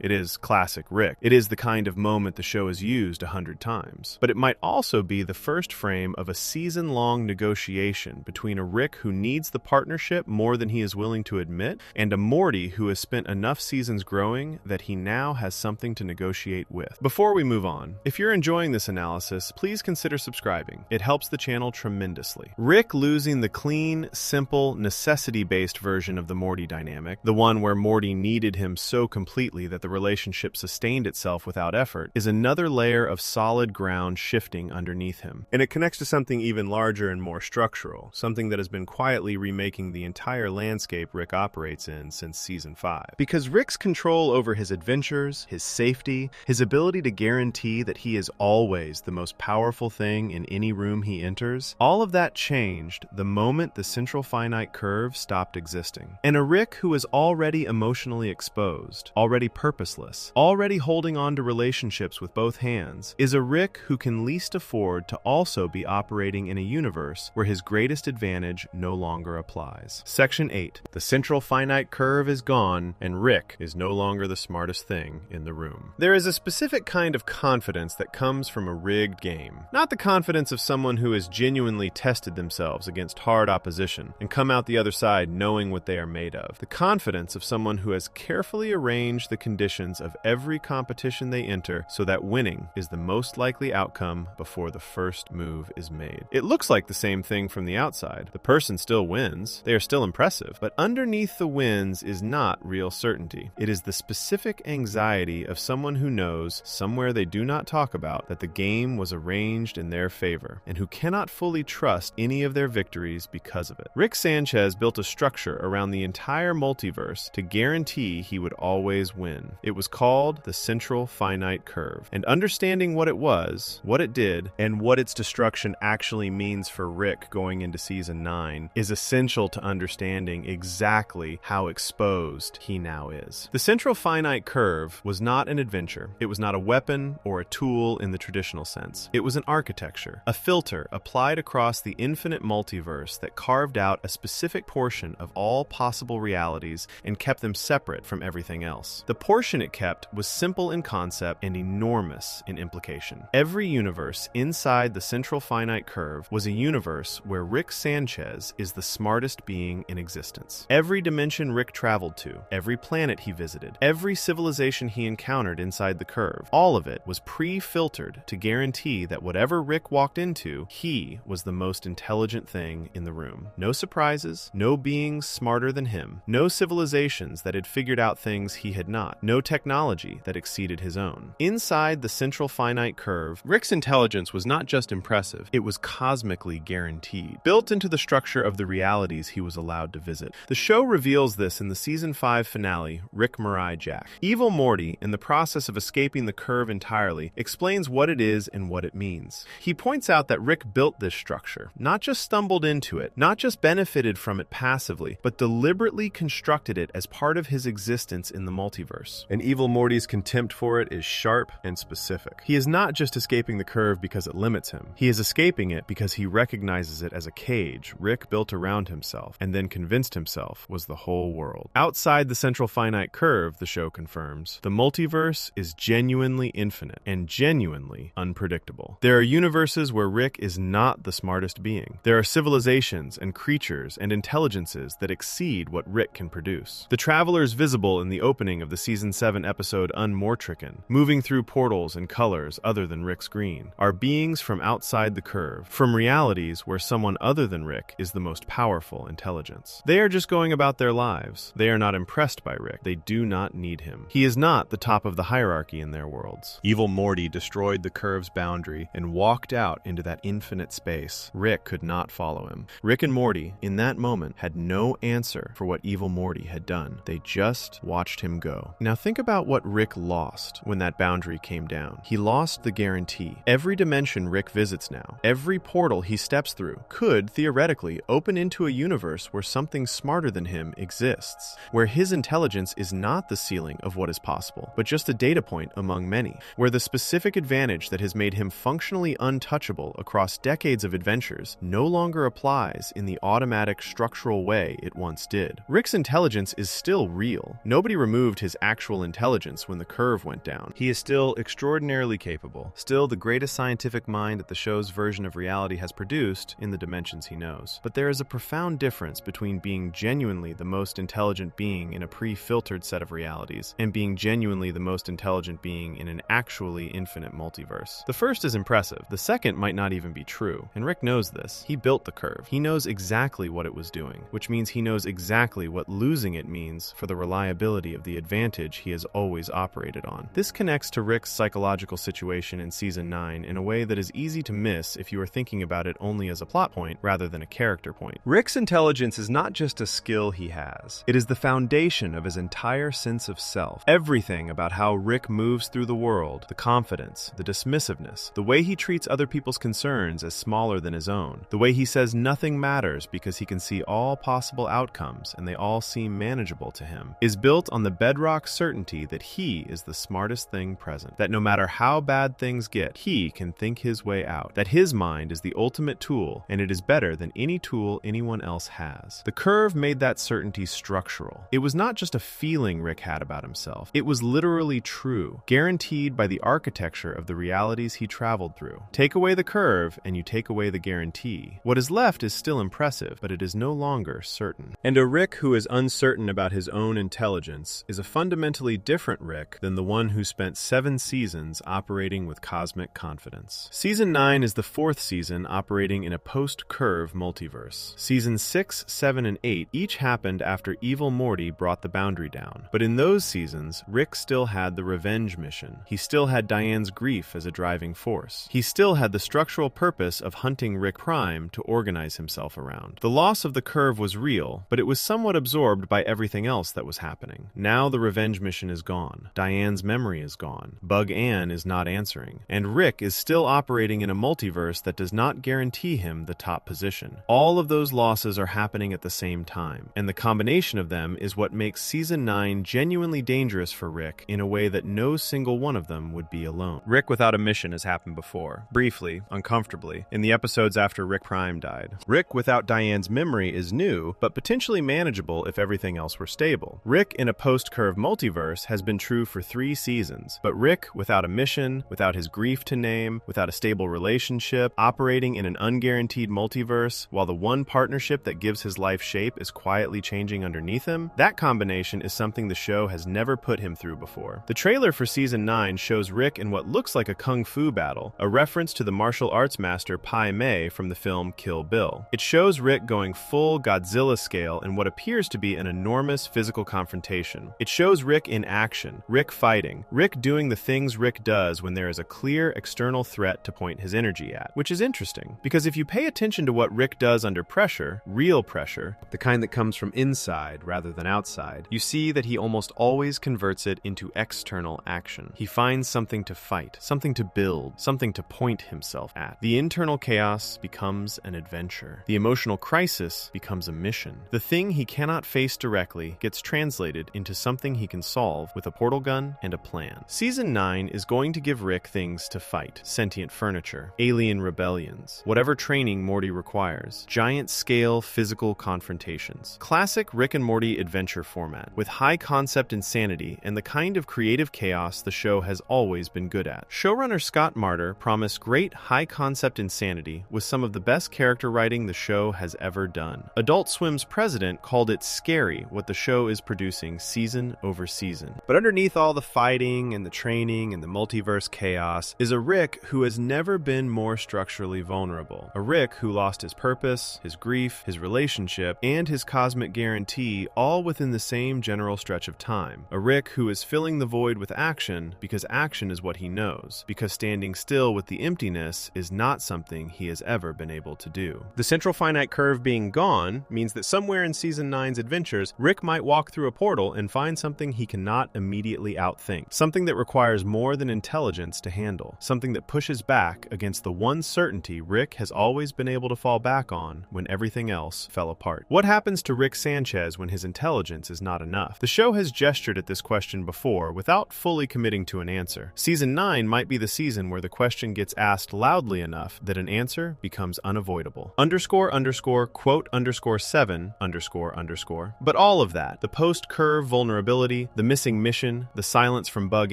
It is classic Rick. It is the kind of moment the show has used 100 times. But it might also be the first frame of a season-long negotiation between a Rick who needs the partnership more than he is willing to admit, and a Morty who has spent enough seasons growing that he now has something to negotiate with. Before we move on, if you're enjoying this analysis, please consider subscribing. It helps the channel tremendously. Rick losing the clean, simple, necessity-based version of the Morty dynamic, the one where Morty needed him so completely that the relationship sustained itself without effort, is another layer of solid ground shifting underneath him. And it connects to something even larger and more structural, something that has been quietly remaking the entire landscape Rick operates in since Season 5. Because Rick's control over his adventures, his safety, his ability to guarantee that he is always the most powerful thing in any room he enters, all of that changed the moment the central finite curve stopped existing. And a Rick who is already emotionally exposed, already purposeless, already holding on to relationships with both hands, is a Rick who can least afford to also be operating in a universe where his greatest advantage no longer applies. Section 8. The central finite curve is gone, and Rick is no longer the smartest thing in the room. There is a specific kind of confidence that comes from a rigged game. Not the confidence of someone who has genuinely tested themselves against hard opposition and come out the other side knowing what they are made of. The confidence of someone who has carefully arranged the conditions of every competition they enter so that winning is the most likely outcome before the first move is made. It looks like the same thing from the outside. The person still wins. They are still impressive. But underneath the wins is not real certainty. It is the specific anxiety of someone who knows, somewhere they do not talk about, that the game was arranged in their favor, and who cannot fully trust any of their victories because of it. Rick Sanchez built a structure around the entire multiverse to guarantee he would always win. It was called the Central Finite Curve. And understanding what it was, what it did, and what its destruction actually means for Rick going into Season 9 is essential to understanding exactly how exposed he now is. The Central Finite Curve was not an adventure. It was not a weapon or a tool in the traditional sense. It was an architecture, a filter applied across the infinite multiverse that carved out a specific portion of all possible realities and kept them separate from everything else. The portion it kept was simple in concept and enormous in implication. Every universe inside the Central Finite Curve was a universe where Rick Sanchez is the smartest being in existence. Every dimension Rick traveled to, every planet he visited, every civilization he encountered inside the curve, all of it was pre-filtered to guarantee that whatever Rick walked into, he was the most intelligent thing in the room. No surprises, no beings smarter than him, no civilizations that had figured out things he had not, no technology that exceeded his own. Inside the Central Finite Curve, Rick's intelligence was not just impressive, it was cosmically guaranteed, built into the structure of the realities he was allowed to visit. The show reveals this in the Season 5 finale, Rick Mirai Jack. Evil Morty, in the process of escaping the curve entirely, explains what it is and what it means. He points out that Rick built this structure, not just stumbled into it, not just benefited from it passively, but deliberately constructed it as part of his existence in the multiverse. And Evil Morty's contempt for it is sharp and specific. He is not just escaping the curve because it limits him. He is escaping it because he recognizes it as a cage Rick built around himself and then convinced himself was the whole world. Outside the Central Finite Curve, the show confirms, the multiverse is genuinely infinite and genuinely unpredictable. There are universes where Rick is not the smartest being. There are civilizations and creatures and intelligences that exceed what Rick can produce. The travelers visible in the opening of the Season 7 episode Unmortrican, moving through portals and colors other than Rick's green, are beings from outside the curve, from realities where someone other than Rick is the most powerful intelligence. They are just going about their lives. They are not impressed by Rick. They do not need him. He is not the top of the hierarchy in their worlds. Evil Morty destroyed the curve's boundary and walked out into that infinite space. Rick could not follow him. Rick and Morty, in that moment, had no answer for what Evil Morty had done. They just watched him go. Now think about what Rick lost when that boundary came down. He lost the guarantee. Every dimension Rick visits now, every portal he steps through, could, theoretically, open into a universe where something smarter than him exists, where his intelligence is not the ceiling of what is possible, but just a data point among many, where the specific advantage that has made him functionally untouchable across decades of adventures no longer applies in the automatic structural way it once did. Rick's intelligence is still real. Nobody removed his actual intelligence when the curve went down. He is still extraordinarily capable, still the greatest scientific mind that the show's version of reality has produced in the dimensions he knows. But there is is a profound difference between being genuinely the most intelligent being in a pre-filtered set of realities and being genuinely the most intelligent being in an actually infinite multiverse. The first is impressive. The second might not even be true, and Rick knows this. He built the curve. He knows exactly what it was doing, which means he knows exactly what losing it means for the reliability of the advantage he has always operated on. This connects to Rick's psychological situation in Season 9 in a way that is easy to miss if you are thinking about it only as a plot point rather than a character point. Rick's intelligence is not just a skill he has. It is the foundation of his entire sense of self. Everything about how Rick moves through the world, the confidence, the dismissiveness, the way he treats other people's concerns as smaller than his own, the way he says nothing matters because he can see all possible outcomes and they all seem manageable to him, is built on the bedrock certainty that he is the smartest thing present, that no matter how bad things get, he can think his way out, that his mind is the ultimate tool and it is better than any tool anyone else has. The curve made that certainty structural. It was not just a feeling Rick had about himself. It was literally true, guaranteed by the architecture of the realities he traveled through. Take away the curve and you take away the guarantee. What is left is still impressive, but it is no longer certain. And a Rick who is uncertain about his own intelligence is a fundamentally different Rick than the one who spent 7 seasons operating with cosmic confidence. Season 9 is the 4th season operating in a post-curve multiverse. Seasons 6, 7, and 8 each happened after evil Morty brought the boundary down. But in those seasons, Rick still had the revenge mission. He still had Diane's grief as a driving force. He still had the structural purpose of hunting Rick Prime to organize himself around. The loss of the curve was real, but it was somewhat absorbed by everything else that was happening. Now the revenge mission is gone. Diane's memory is gone. Bug Ann is not answering. And Rick is still operating in a multiverse that does not guarantee him the top position. All of those losses are happening at the same time, and the combination of them is what makes Season 9 genuinely dangerous for Rick in a way that no single one of them would be alone. Rick without a mission has happened before, briefly, uncomfortably, in the episodes after Rick Prime died. Rick without Diane's memory is new, but potentially manageable if everything else were stable. Rick in a post-curve multiverse has been true for 3 seasons, but Rick without a mission, without his grief to name, without a stable relationship, operating in an unguaranteed multiverse, while the one partnership that gives his life shape is quietly changing underneath him, that combination is something the show has never put him through before. The trailer for Season 9 shows Rick in what looks like a kung fu battle, a reference to the martial arts master Pai Mei from the film Kill Bill. It shows Rick going full Godzilla scale in what appears to be an enormous physical confrontation. It shows Rick in action, Rick fighting, Rick doing the things Rick does when there is a clear external threat to point his energy at, which is interesting, because if you pay attention to what Rick does under pressure, real pressure, the kind that comes from inside rather than outside, you see that he almost always converts it into external action. He finds something to fight, something to build, something to point himself at. The internal chaos becomes an adventure. The emotional crisis becomes a mission. The thing he cannot face directly gets translated into something he can solve with a portal gun and a plan. Season 9 is going to give Rick things to fight: sentient furniture, alien rebellions, whatever training Morty requires, giant-scale physical confrontations. Classic Rick and Morty adventure format, with high-concept insanity and the kind of creative chaos the show has always been good at. Showrunner Scott Marter promised great high-concept insanity with some of the best character writing the show has ever done. Adult Swim's president called it scary what the show is producing season over season. But underneath all the fighting and the training and the multiverse chaos is a Rick who has never been more structurally vulnerable. A Rick who lost his purpose, his grief, his relationship, and his cosmic guarantee all within the same general stretch of time. A Rick who is filling the void with action because action is what he knows, because standing still with the emptiness is not something he has ever been able to do. The central finite curve being gone means that somewhere in Season 9's adventures, Rick might walk through a portal and find something he cannot immediately outthink, something that requires more than intelligence to handle, something that pushes back against the one certainty Rick has always been able to fall back on when everything else fell apart. What happens to Rick Sanchez when his intelligence is not enough? The show has gestured at this question before without fully committing to an answer. Season 9 might be the season where the question gets asked loudly enough that an answer becomes unavoidable. __quote_7__. But all of that, the post-curve vulnerability, the missing mission, the silence from Bug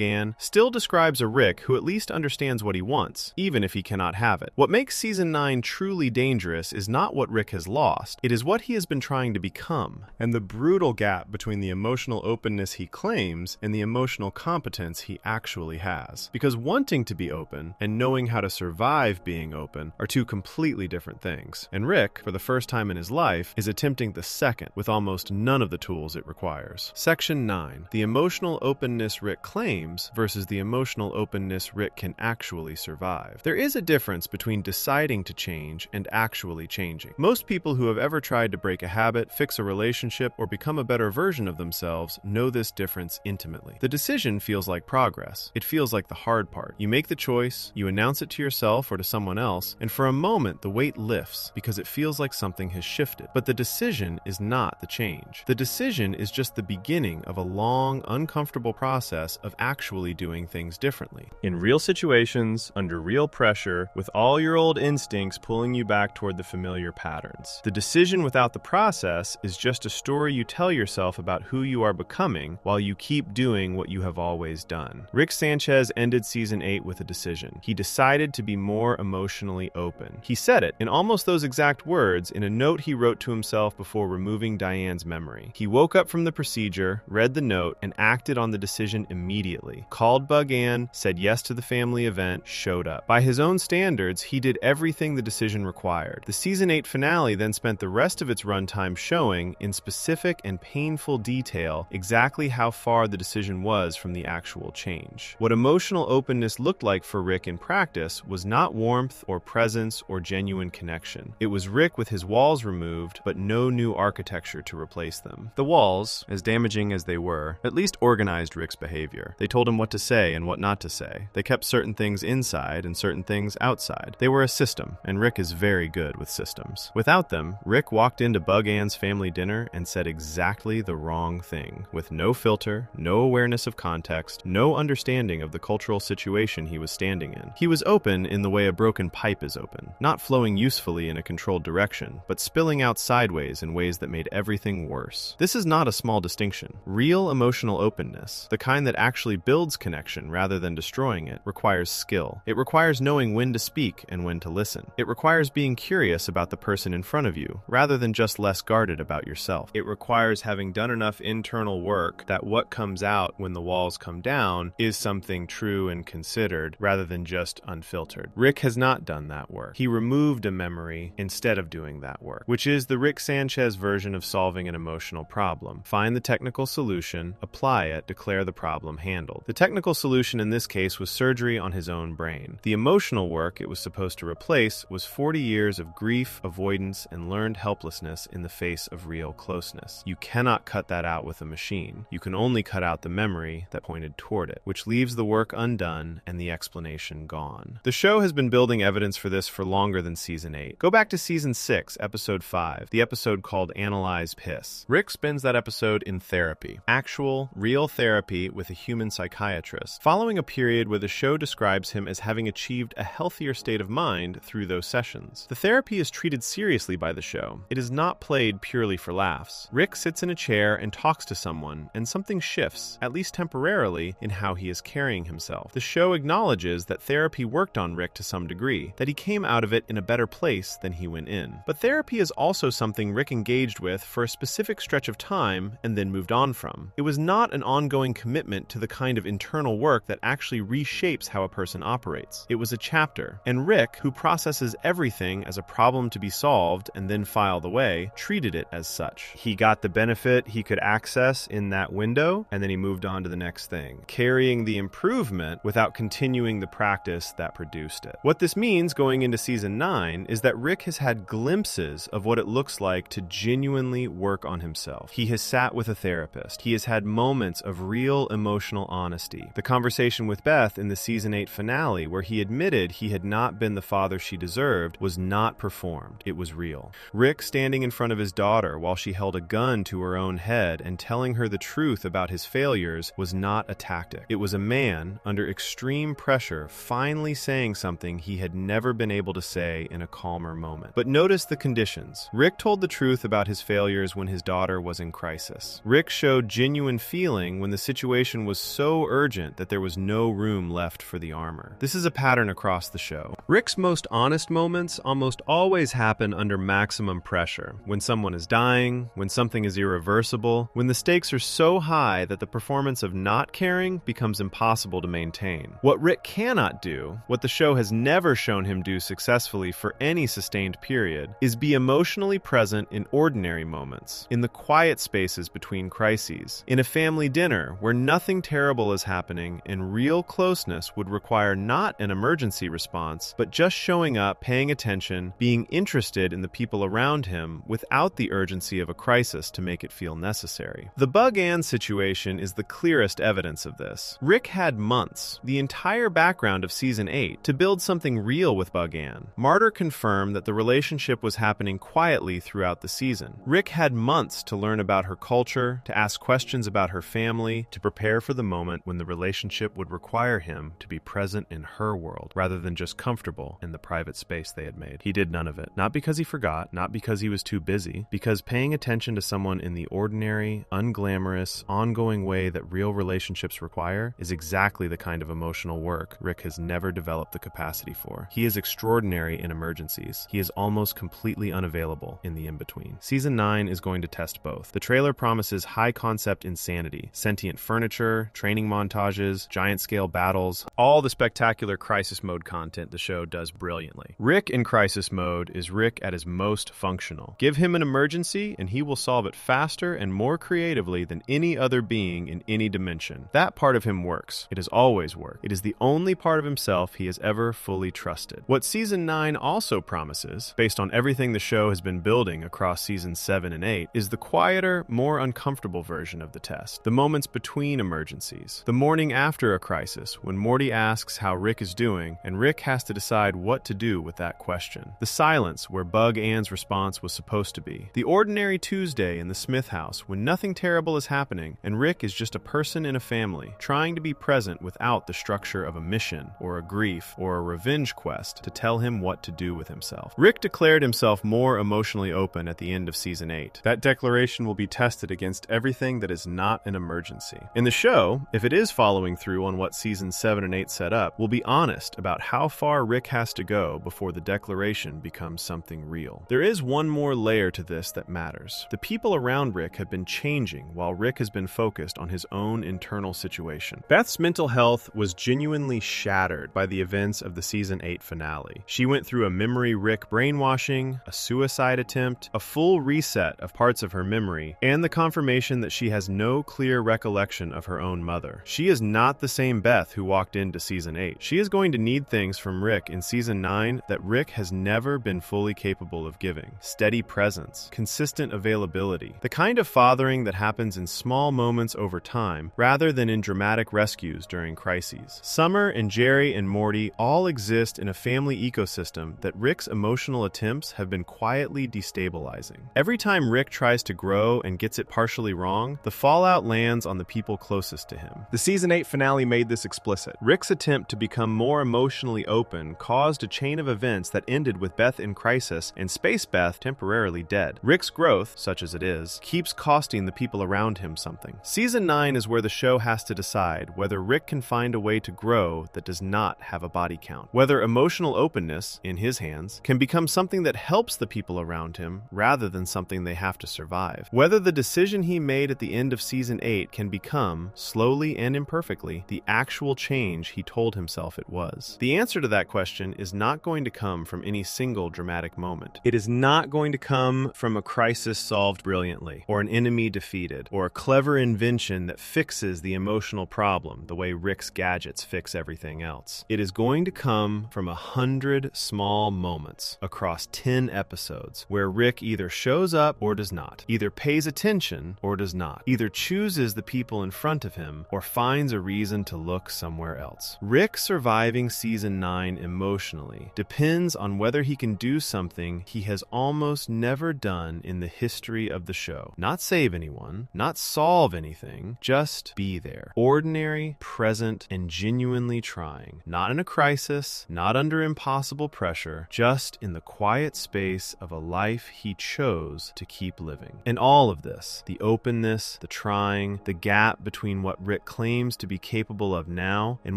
Ann, still describes a Rick who at least understands what he wants, even if he cannot have it. What makes Season 9 truly dangerous is not what Rick has lost. It is what he has been trying to become. And the brutal gap between the emotional openness he claims and the emotional competence he actually has. Because wanting to be open and knowing how to survive being open are two completely different things. And Rick, for the first time in his life, is attempting the second with almost none of the tools it requires. Section 9. The emotional openness Rick claims versus the emotional openness Rick can actually survive. There is a difference between deciding to change and actually changing. Most people who have ever tried to break a habit, fix a relationship, or become a better version of themselves know this difference intimately. The decision feels like progress. It feels like the hard part. You make the choice, you announce it to yourself or to someone else, and for a moment the weight lifts because it feels like something has shifted. But the decision is not the change. The decision is just the beginning of a long, uncomfortable process of actually doing things differently. In real situations, under real pressure, with all your old instincts pulling you back toward the familiar patterns. The decision without the process is just a story you tell yourself about who you are becoming while you keep doing what you have always done. Rick Sanchez ended season 8 with a decision. He decided to be more emotionally open. He said it in almost those exact words in a note he wrote to himself before removing Diane's memory. He woke up from the procedure, read the note, and acted on the decision immediately. Called Bug Ann, said yes to the family event, showed up. By his own standards, he did everything the decision required. The season 8 finale then spent the rest of its runtime showing, in specific and painful detail, exactly how far the decision was from the actual change. What emotional openness looked like for Rick in practice was not warmth or presence or genuine connection. It was Rick with his walls removed, but no new architecture to replace them. The walls, as damaging as they were, at least organized Rick's behavior. They told him what to say and what not to say. They kept certain things inside and certain things outside. They were a system, and Rick is very good with systems. Without them, Rick walked into Bug Ann's family dinner and said exactly the wrong thing, with no filter, no awareness of context, no understanding of the cultural situation he was standing in. He was open in the way a broken pipe is open, not flowing usefully in a controlled direction, but spilling out sideways in ways that made everything worse. This is not a small distinction. Real emotional openness, the kind that actually builds connection rather than destroying it, requires skill. It requires knowing when to speak and when to listen. It requires being curious about the person in front of you, rather than just less guarded about yourself. It requires having done enough internal work that what comes out when the walls come down is something true and considered, rather than just unfiltered. Rick has not done that work. He removed a memory instead of doing that work, which is the Rick Sanchez version of solving an emotional problem. Find the technical solution, apply it, declare the problem handled. The technical solution in this case was surgery on his own brain. The emotional work it was supposed to replace was 40 years of grief, avoidance, and learned helplessness in the face of real closeness. You cannot cut that out with a machine. You can only cut out the memory that pointed toward it, which leaves the work undone and the explanation gone. The show has been building evidence for this for longer than season 8. Go back to season 6, episode 5, the episode called Analyze Piss. Rick spends that episode in therapy. Actual, real therapy with a human psychiatrist, following a period where the show describes him as having achieved a healthier state of mind through those sessions. The therapy is treated seriously by the show. It is not played purely for laughs. Rick sits in a chair and talks to someone, and something shifts, at least temporarily, in how he is carrying himself. The show acknowledges that therapy worked on Rick to some degree, that he came out of it in a better place than he went in. But therapy is also something Rick engaged with for a specific stretch of time and then moved on from. It was not an ongoing commitment to the kind of internal work that actually reshapes how a person operates. It was a chapter, and Rick, who processes everything as a problem to be solved and then filed away, treated it as such. He got the benefit he could access in that window, and then he moved on to the next thing, carrying the improvement without continuing the practice that produced it. What this means going into season 9 is that Rick has had glimpses of what it looks like to genuinely work on himself. He has sat with a therapist. He has had moments of real emotional honesty. The conversation with Beth in the season 8 finale, where he admitted he had not been the father she deserved, was not performed. It was real. Rick standing in front of his daughter while she held a gun to her own head and telling her the truth about his failures was not a tactic. It was a man, under extreme pressure, finally saying something he had never been able to say in a calmer moment. But notice the conditions. Rick told the truth about his failures when his daughter was in crisis. Rick showed genuine feeling when the situation was so urgent that there was no room left for the armor. This is a pattern across the show. Rick's most honest moments almost always happen happen under maximum pressure, when someone is dying, when something is irreversible, when the stakes are so high that the performance of not caring becomes impossible to maintain. What Rick cannot do, what the show has never shown him do successfully for any sustained period, is be emotionally present in ordinary moments, in the quiet spaces between crises, in a family dinner where nothing terrible is happening and real closeness would require not an emergency response, but just showing up, paying attention, being interested in the people around him without the urgency of a crisis to make it feel necessary. The Bug-Ann situation is the clearest evidence of this. Rick had months, the entire background of Season 8, to build something real with Bug-Ann. Martyr confirmed that the relationship was happening quietly throughout the season. Rick had months to learn about her culture, to ask questions about her family, to prepare for the moment when the relationship would require him to be present in her world, rather than just comfortable in the private space they had made. He did none of it. Not because he forgot, not because he was too busy, because paying attention to someone in the ordinary, unglamorous, ongoing way that real relationships require is exactly the kind of emotional work Rick has never developed the capacity for. He is extraordinary in emergencies. He is almost completely unavailable in the in-between. Season 9 is going to test both. The trailer promises high-concept insanity, sentient furniture, training montages, giant-scale battles, all the spectacular crisis mode content the show does brilliantly. Rick in crisis mode is Rick at his most functional. Give him an emergency and he will solve it faster and more creatively than any other being in any dimension. That part of him works. It has always worked. It is the only part of himself he has ever fully trusted. What Season 9 also promises, based on everything the show has been building across Seasons 7 and 8, is the quieter, more uncomfortable version of the test. The moments between emergencies. The morning after a crisis, when Morty asks how Rick is doing, and Rick has to decide what to do with that question. The silence where Bug-Ann's response was supposed to be. The ordinary Tuesday in the Smith house when nothing terrible is happening and Rick is just a person in a family, trying to be present without the structure of a mission or a grief or a revenge quest to tell him what to do with himself. Rick declared himself more emotionally open at the end of Season 8. That declaration will be tested against everything that is not an emergency. In the show, if it is following through on what Seasons 7 and 8 set up, we'll be honest about how far Rick has to go before the declaration becomes something real. There is one more layer to this that matters. The people around Rick have been changing while Rick has been focused on his own internal situation. Beth's mental health was genuinely shattered by the events of the Season 8 finale. She went through a memory Rick brainwashing, a suicide attempt, a full reset of parts of her memory, and the confirmation that she has no clear recollection of her own mother. She is not the same Beth who walked into Season 8. She is going to need things from Rick in Season 9 that Rick has never been fully capable of giving. Steady presence, consistent availability, the kind of fathering that happens in small moments over time rather than in dramatic rescues during crises. Summer and Jerry and Morty all exist in a family ecosystem that Rick's emotional attempts have been quietly destabilizing. Every time Rick tries to grow and gets it partially wrong, the fallout lands on the people closest to him. The Season 8 finale made this explicit. Rick's attempt to become more emotionally open caused a chain of events that ended with Beth in crisis and Space Beth temporarily dead. Rick's growth, such as it is, keeps costing the people around him something. Season 9 is where the show has to decide whether Rick can find a way to grow that does not have a body count. Whether emotional openness, in his hands, can become something that helps the people around him rather than something they have to survive. Whether the decision he made at the end of Season 8 can become, slowly and imperfectly, the actual change he told himself it was. The answer to that question is not going to come from any single dramatic moment. It is not going to come from a crisis solved brilliantly, or an enemy defeated, or a clever invention that fixes the emotional problem the way Rick's gadgets fix everything else. It is going to come from 100 small moments across 10 episodes where Rick either shows up or does not, either pays attention or does not, either chooses the people in front of him or finds a reason to look somewhere else. Rick surviving Season 9 emotionally depends on whether he can do something he has almost never done in the history of the show. Not save anyone, not solve anything, just be there. Ordinary, present, and genuinely trying. Not in a crisis, not under impossible pressure, just in the quiet space of a life he chose to keep living. And all of this, the openness, the trying, the gap between what Rick claims to be capable of now and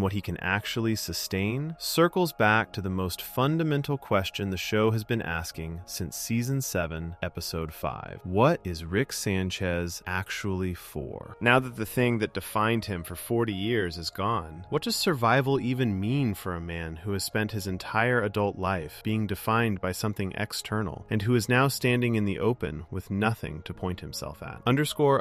what he can actually sustain, circles back to the most fundamental question the show has been been asking since Season 7, Episode 5. What is Rick Sanchez actually for? Now that the thing that defined him for 40 years is gone, what does survival even mean for a man who has spent his entire adult life being defined by something external, and who is now standing in the open with nothing to point himself at? __quote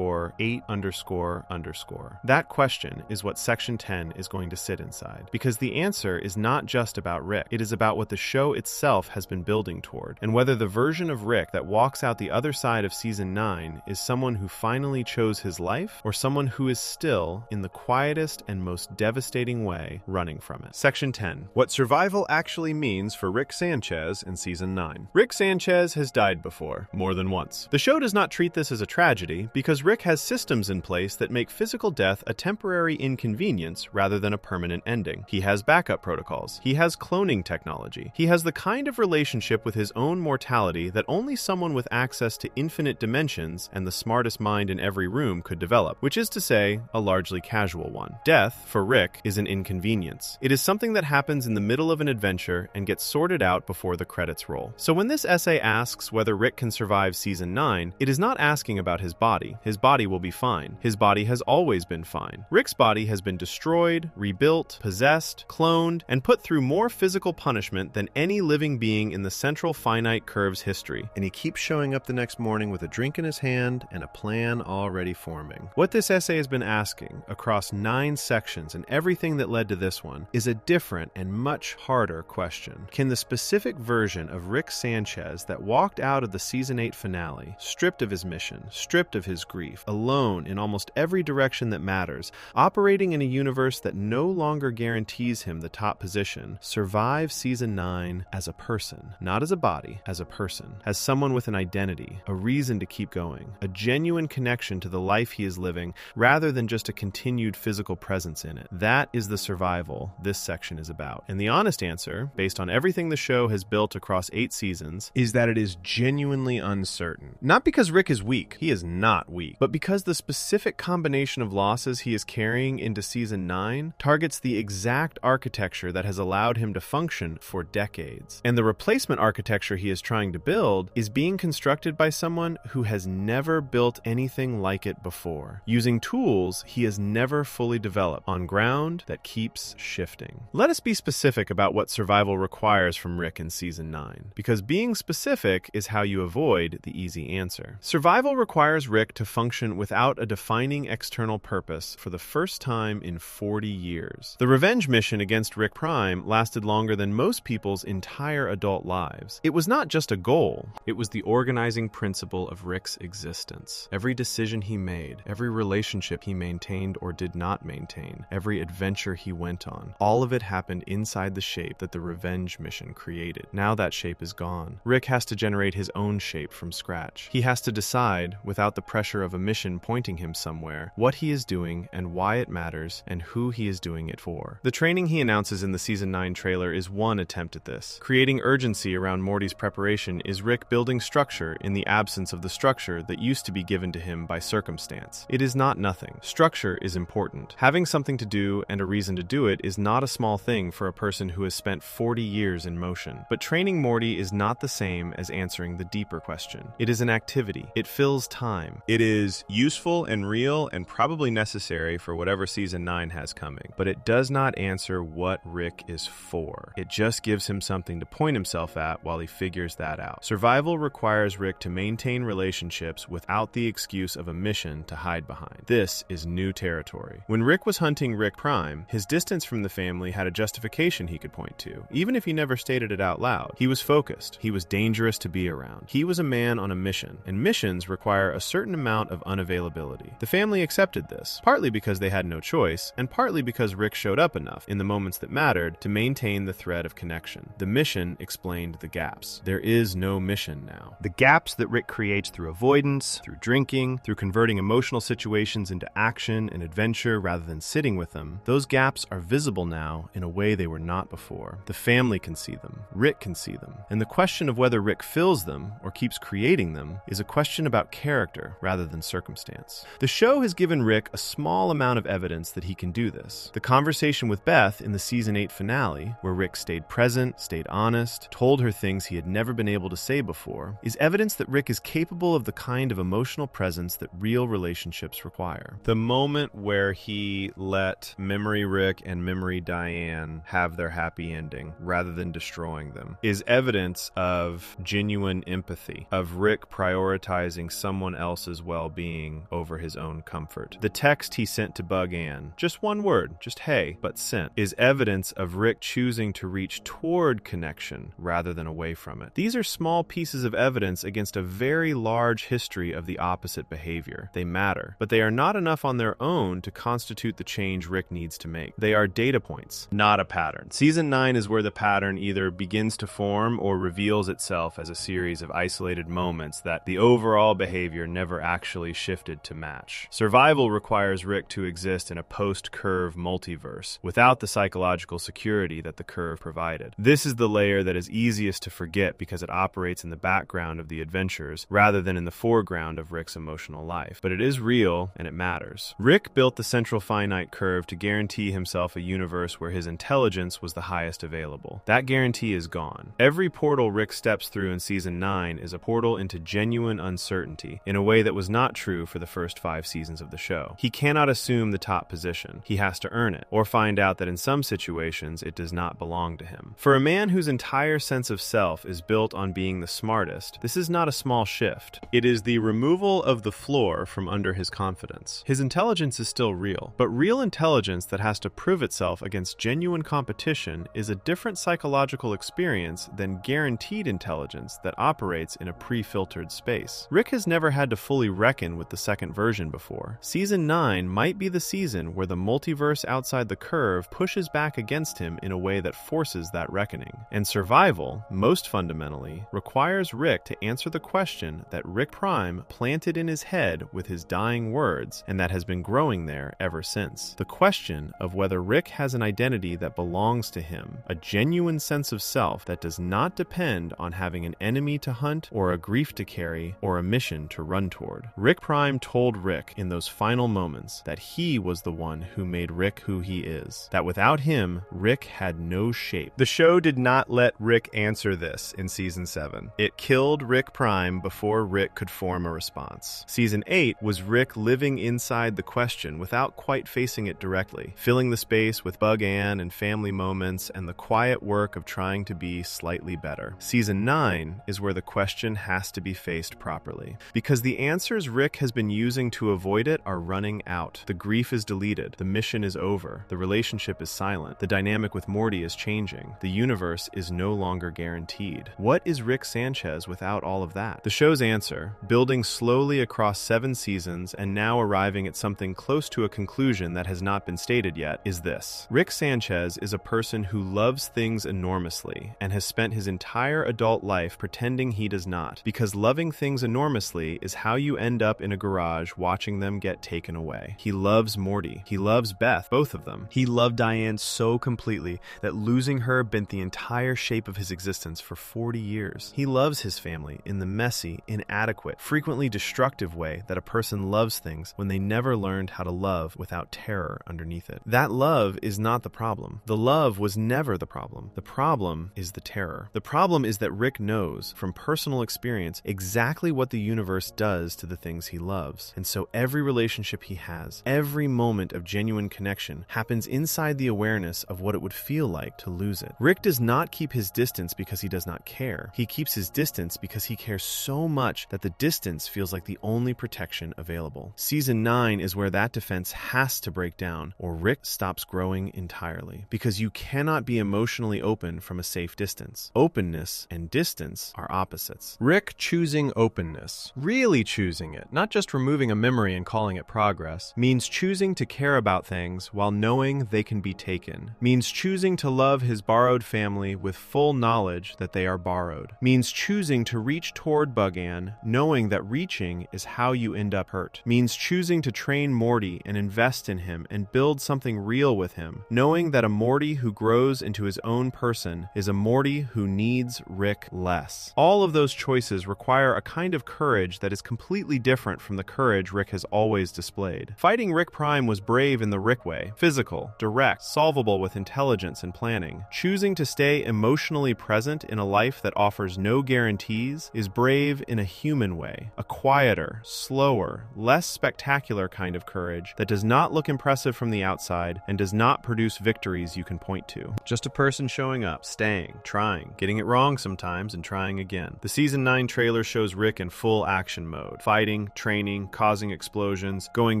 _8__. That question is what Section 10 is going to sit inside, because the answer is not just about Rick. It is about what the show itself has been building toward, and whether the version of Rick that walks out the other side of Season 9 is someone who finally chose his life, or someone who is still, in the quietest and most devastating way, running from it. Section 10. What survival actually means for Rick Sanchez in Season 9. Rick Sanchez has died before, more than once. The show does not treat this as a tragedy because Rick has systems in place that make physical death a temporary inconvenience rather than a permanent ending. He has backup protocols. He has cloning technology. He has the kind of relationship with his own mortality that only someone with access to infinite dimensions and the smartest mind in every room could develop, which is to say, a largely casual one. Death, for Rick, is an inconvenience. It is something that happens in the middle of an adventure and gets sorted out before the credits roll. So when this essay asks whether Rick can survive Season 9, it is not asking about his body. His body will be fine. His body has always been fine. Rick's body has been destroyed, rebuilt, possessed, cloned, and put through more physical punishment than any living being in the central finite curve's history. And he keeps showing up the next morning with a drink in his hand and a plan already forming. What this essay has been asking, across 9 sections and everything that led to this one, is a different and much harder question. Can the specific version of Rick Sanchez that walked out of the Season 8 finale, stripped of his mission, stripped of his grief, alone in almost every direction that matters, operating in a universe that no longer guarantees him the top position, survive Season 9 as a person, not as a body, as a person, as someone with an identity, a reason to keep going, a genuine connection to the life he is living, rather than just a continued physical presence in it? That is the survival this section is about. And the honest answer, based on everything the show has built across 8 seasons, is that it is genuinely uncertain. Not because Rick is weak, he is not weak, but because the specific combination of losses he is carrying into Season 9 targets the exact architecture that has allowed him to function for decades. And the replacement architecture he is trying to build is being constructed by someone who has never built anything like it before, using tools he has never fully developed, on ground that keeps shifting. Let us be specific about what survival requires from Rick in Season 9, because being specific is how you avoid the easy answer. Survival requires Rick to function without a defining external purpose for the first time in 40 years. The revenge mission against Rick Prime lasted longer than most people's entire adult lives. It was not just a goal, it was the organizing principle of Rick's existence. Every decision he made, every relationship he maintained or did not maintain, every adventure he went on, all of it happened inside the shape that the revenge mission created. Now that shape is gone. Rick has to generate his own shape from scratch. He has to decide, without the pressure of a mission pointing him somewhere, what he is doing and why it matters and who he is doing it for. The training he announces in the Season 9 trailer is one attempt at this. Creating urgency around Morty's preparation is Rick building structure in the absence of the structure that used to be given to him by circumstance. It is not nothing. Structure is important. Having something to do and a reason to do it is not a small thing for a person who has spent 40 years in motion. But training Morty is not the same as answering the deeper question. It is an activity. It fills time. It is useful and real and probably necessary for whatever Season 9 has coming, but it does not answer what Rick is for. It just gives him something to point himself at while he figures that out. Survival requires Rick to maintain relationships without the excuse of a mission to hide behind. This is new territory. When Rick was hunting Rick Prime, his distance from the family had a justification he could point to, even if he never stated it out loud. He was focused. He was dangerous to be around. He was a man on a mission, and missions require a certain amount of unavailability. The family accepted this, partly because they had no choice, and partly because Rick showed up enough in the moments that mattered to maintain the thread of connection. The mission explained the gaps. There is no mission now. The gaps that Rick creates through avoidance, through drinking, through converting emotional situations into action and adventure rather than sitting with them, those gaps are visible now in a way they were not before. The family can see them. Rick can see them. And the question of whether Rick fills them or keeps creating them is a question about character rather than circumstance. The show has given Rick a small amount of evidence that he can do this. The conversation with Beth in the Season 8 finale, where Rick stayed present present, stayed honest, told her things he had never been able to say before, is evidence that Rick is capable of the kind of emotional presence that real relationships require. The moment where he let Memory Rick and Memory Diane have their happy ending, rather than destroying them, is evidence of genuine empathy, of Rick prioritizing someone else's well-being over his own comfort. The text he sent to Bug Ann, just one word, just hey, but sent, is evidence of Rick choosing to reach toward connection rather than away from it. These are small pieces of evidence against a very large history of the opposite behavior. They matter, but they are not enough on their own to constitute the change Rick needs to make. They are data points, not a pattern. Season 9 is where the pattern either begins to form or reveals itself as a series of isolated moments that the overall behavior never actually shifted to match. Survival requires Rick to exist in a post-curve multiverse without the psychological security that the curve provided. This is the layer that is easiest to forget because it operates in the background of the adventures rather than in the foreground of Rick's emotional life. But it is real and it matters. Rick built the central finite curve to guarantee himself a universe where his intelligence was the highest available. That guarantee is gone. Every portal Rick steps through in Season 9 is a portal into genuine uncertainty in a way that was not true for the first 5 seasons of the show. He cannot assume the top position. He has to earn it, or find out that in some situations it does not belong to him. For a man whose entire sense of self is built on being the smartest, this is not a small shift. It is the removal of the floor from under his confidence. His intelligence is still real, but real intelligence that has to prove itself against genuine competition is a different psychological experience than guaranteed intelligence that operates in a pre-filtered space. Rick has never had to fully reckon with the second version before. Season 9 might be the season where the multiverse outside the curve pushes back against him in a way that forces that reckoning. And survival, most fundamentally, requires Rick to answer the question that Rick Prime planted in his head with his dying words and that has been growing there ever since. The question of whether Rick has an identity that belongs to him, a genuine sense of self that does not depend on having an enemy to hunt or a grief to carry or a mission to run toward. Rick Prime told Rick in those final moments that he was the one who made Rick who he is, that without him, Rick had no shape. The show did not let Rick answer this in Season 7. It killed Rick Prime before Rick could form a response. Season 8 was Rick living inside the question without quite facing it directly, filling the space with Bug Ann and family moments and the quiet work of trying to be slightly better. Season 9 is where the question has to be faced properly, because the answers Rick has been using to avoid it are running out. The grief is deleted, the mission is over, the relationship is silent, the dynamic with Morty is changing, the universe is no longer guaranteed. What is Rick Sanchez without all of that? The show's answer, building slowly across 7 seasons and now arriving at something close to a conclusion that has not been stated yet, is this. Rick Sanchez is a person who loves things enormously and has spent his entire adult life pretending he does not, because loving things enormously is how you end up in a garage watching them get taken away. He loves Morty. He loves Beth, both of them. He loved Diane so completely that losing her bent the entire shape of his existence for 40 years. He loves his family in the messy, inadequate, frequently destructive way that a person loves things when they never learned how to love without terror underneath it. That love is not the problem. The love was never the problem. The problem is the terror. The problem is that Rick knows from personal experience exactly what the universe does to the things he loves. And so every relationship he has, every moment of genuine connection happens inside the awareness of what it would feel like to lose it. Rick does not keep his distance because he does not care. He keeps his distance because he cares so much that the distance feels like the only protection available. Season 9 is where that defense has to break down, or Rick stops growing entirely. Because you cannot be emotionally open from a safe distance. Openness and distance are opposites. Rick choosing openness, really choosing it, not just removing a memory and calling it progress, means choosing to care about things while knowing they can be taken, means choosing to love his borrowed family with full knowledge that they are borrowed, means choosing to reach toward Bug Ann knowing that reaching is how you end up hurt, means choosing to train Morty and invest in him and build something real with him, knowing that a Morty who grows into his own person is a Morty who needs Rick less. All of those choices require a kind of courage that is completely different from the courage Rick has always displayed. Fighting Rick Prime was brave in the Rick way, physical, direct, solvable with intelligence and planning. Choosing Choosing to stay emotionally present in a life that offers no guarantees is brave in a human way, a quieter, slower, less spectacular kind of courage that does not look impressive from the outside and does not produce victories you can point to. Just a person showing up, staying, trying, getting it wrong sometimes, and trying again. The Season 9 trailer shows Rick in full action mode, fighting, training, causing explosions, going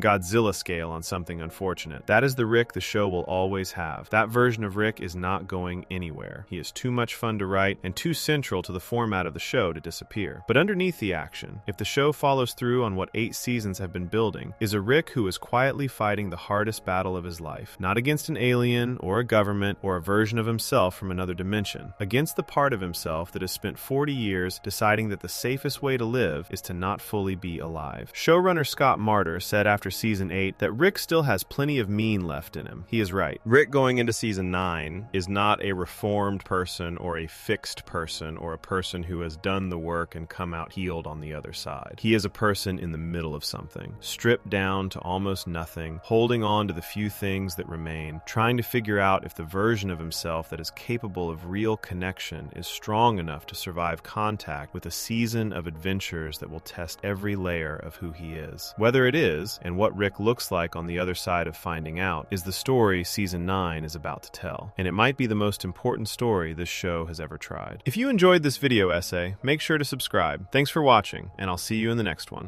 Godzilla scale on something unfortunate. That is the Rick the show will always have. That version of Rick is not going anywhere. He is too much fun to write and too central to the format of the show to disappear. But underneath the action, if the show follows through on what 8 seasons have been building, is a Rick who is quietly fighting the hardest battle of his life, not against an alien or a government or a version of himself from another dimension, against the part of himself that has spent 40 years deciding that the safest way to live is to not fully be alive. Showrunner Scott Martyr said after Season 8 that Rick still has plenty of mean left in him. He is right. Rick going into Season 9 is not a reformed person or a fixed person or a person who has done the work and come out healed on the other side. He is a person in the middle of something, stripped down to almost nothing, holding on to the few things that remain, trying to figure out if the version of himself that is capable of real connection is strong enough to survive contact with a season of adventures that will test every layer of who he is. Whether it is, and what Rick looks like on the other side of finding out, is the story Season 9 is about to tell. And it might be the most important story this show has ever tried. If you enjoyed this video essay, make sure to subscribe. Thanks for watching, and I'll see you in the next one.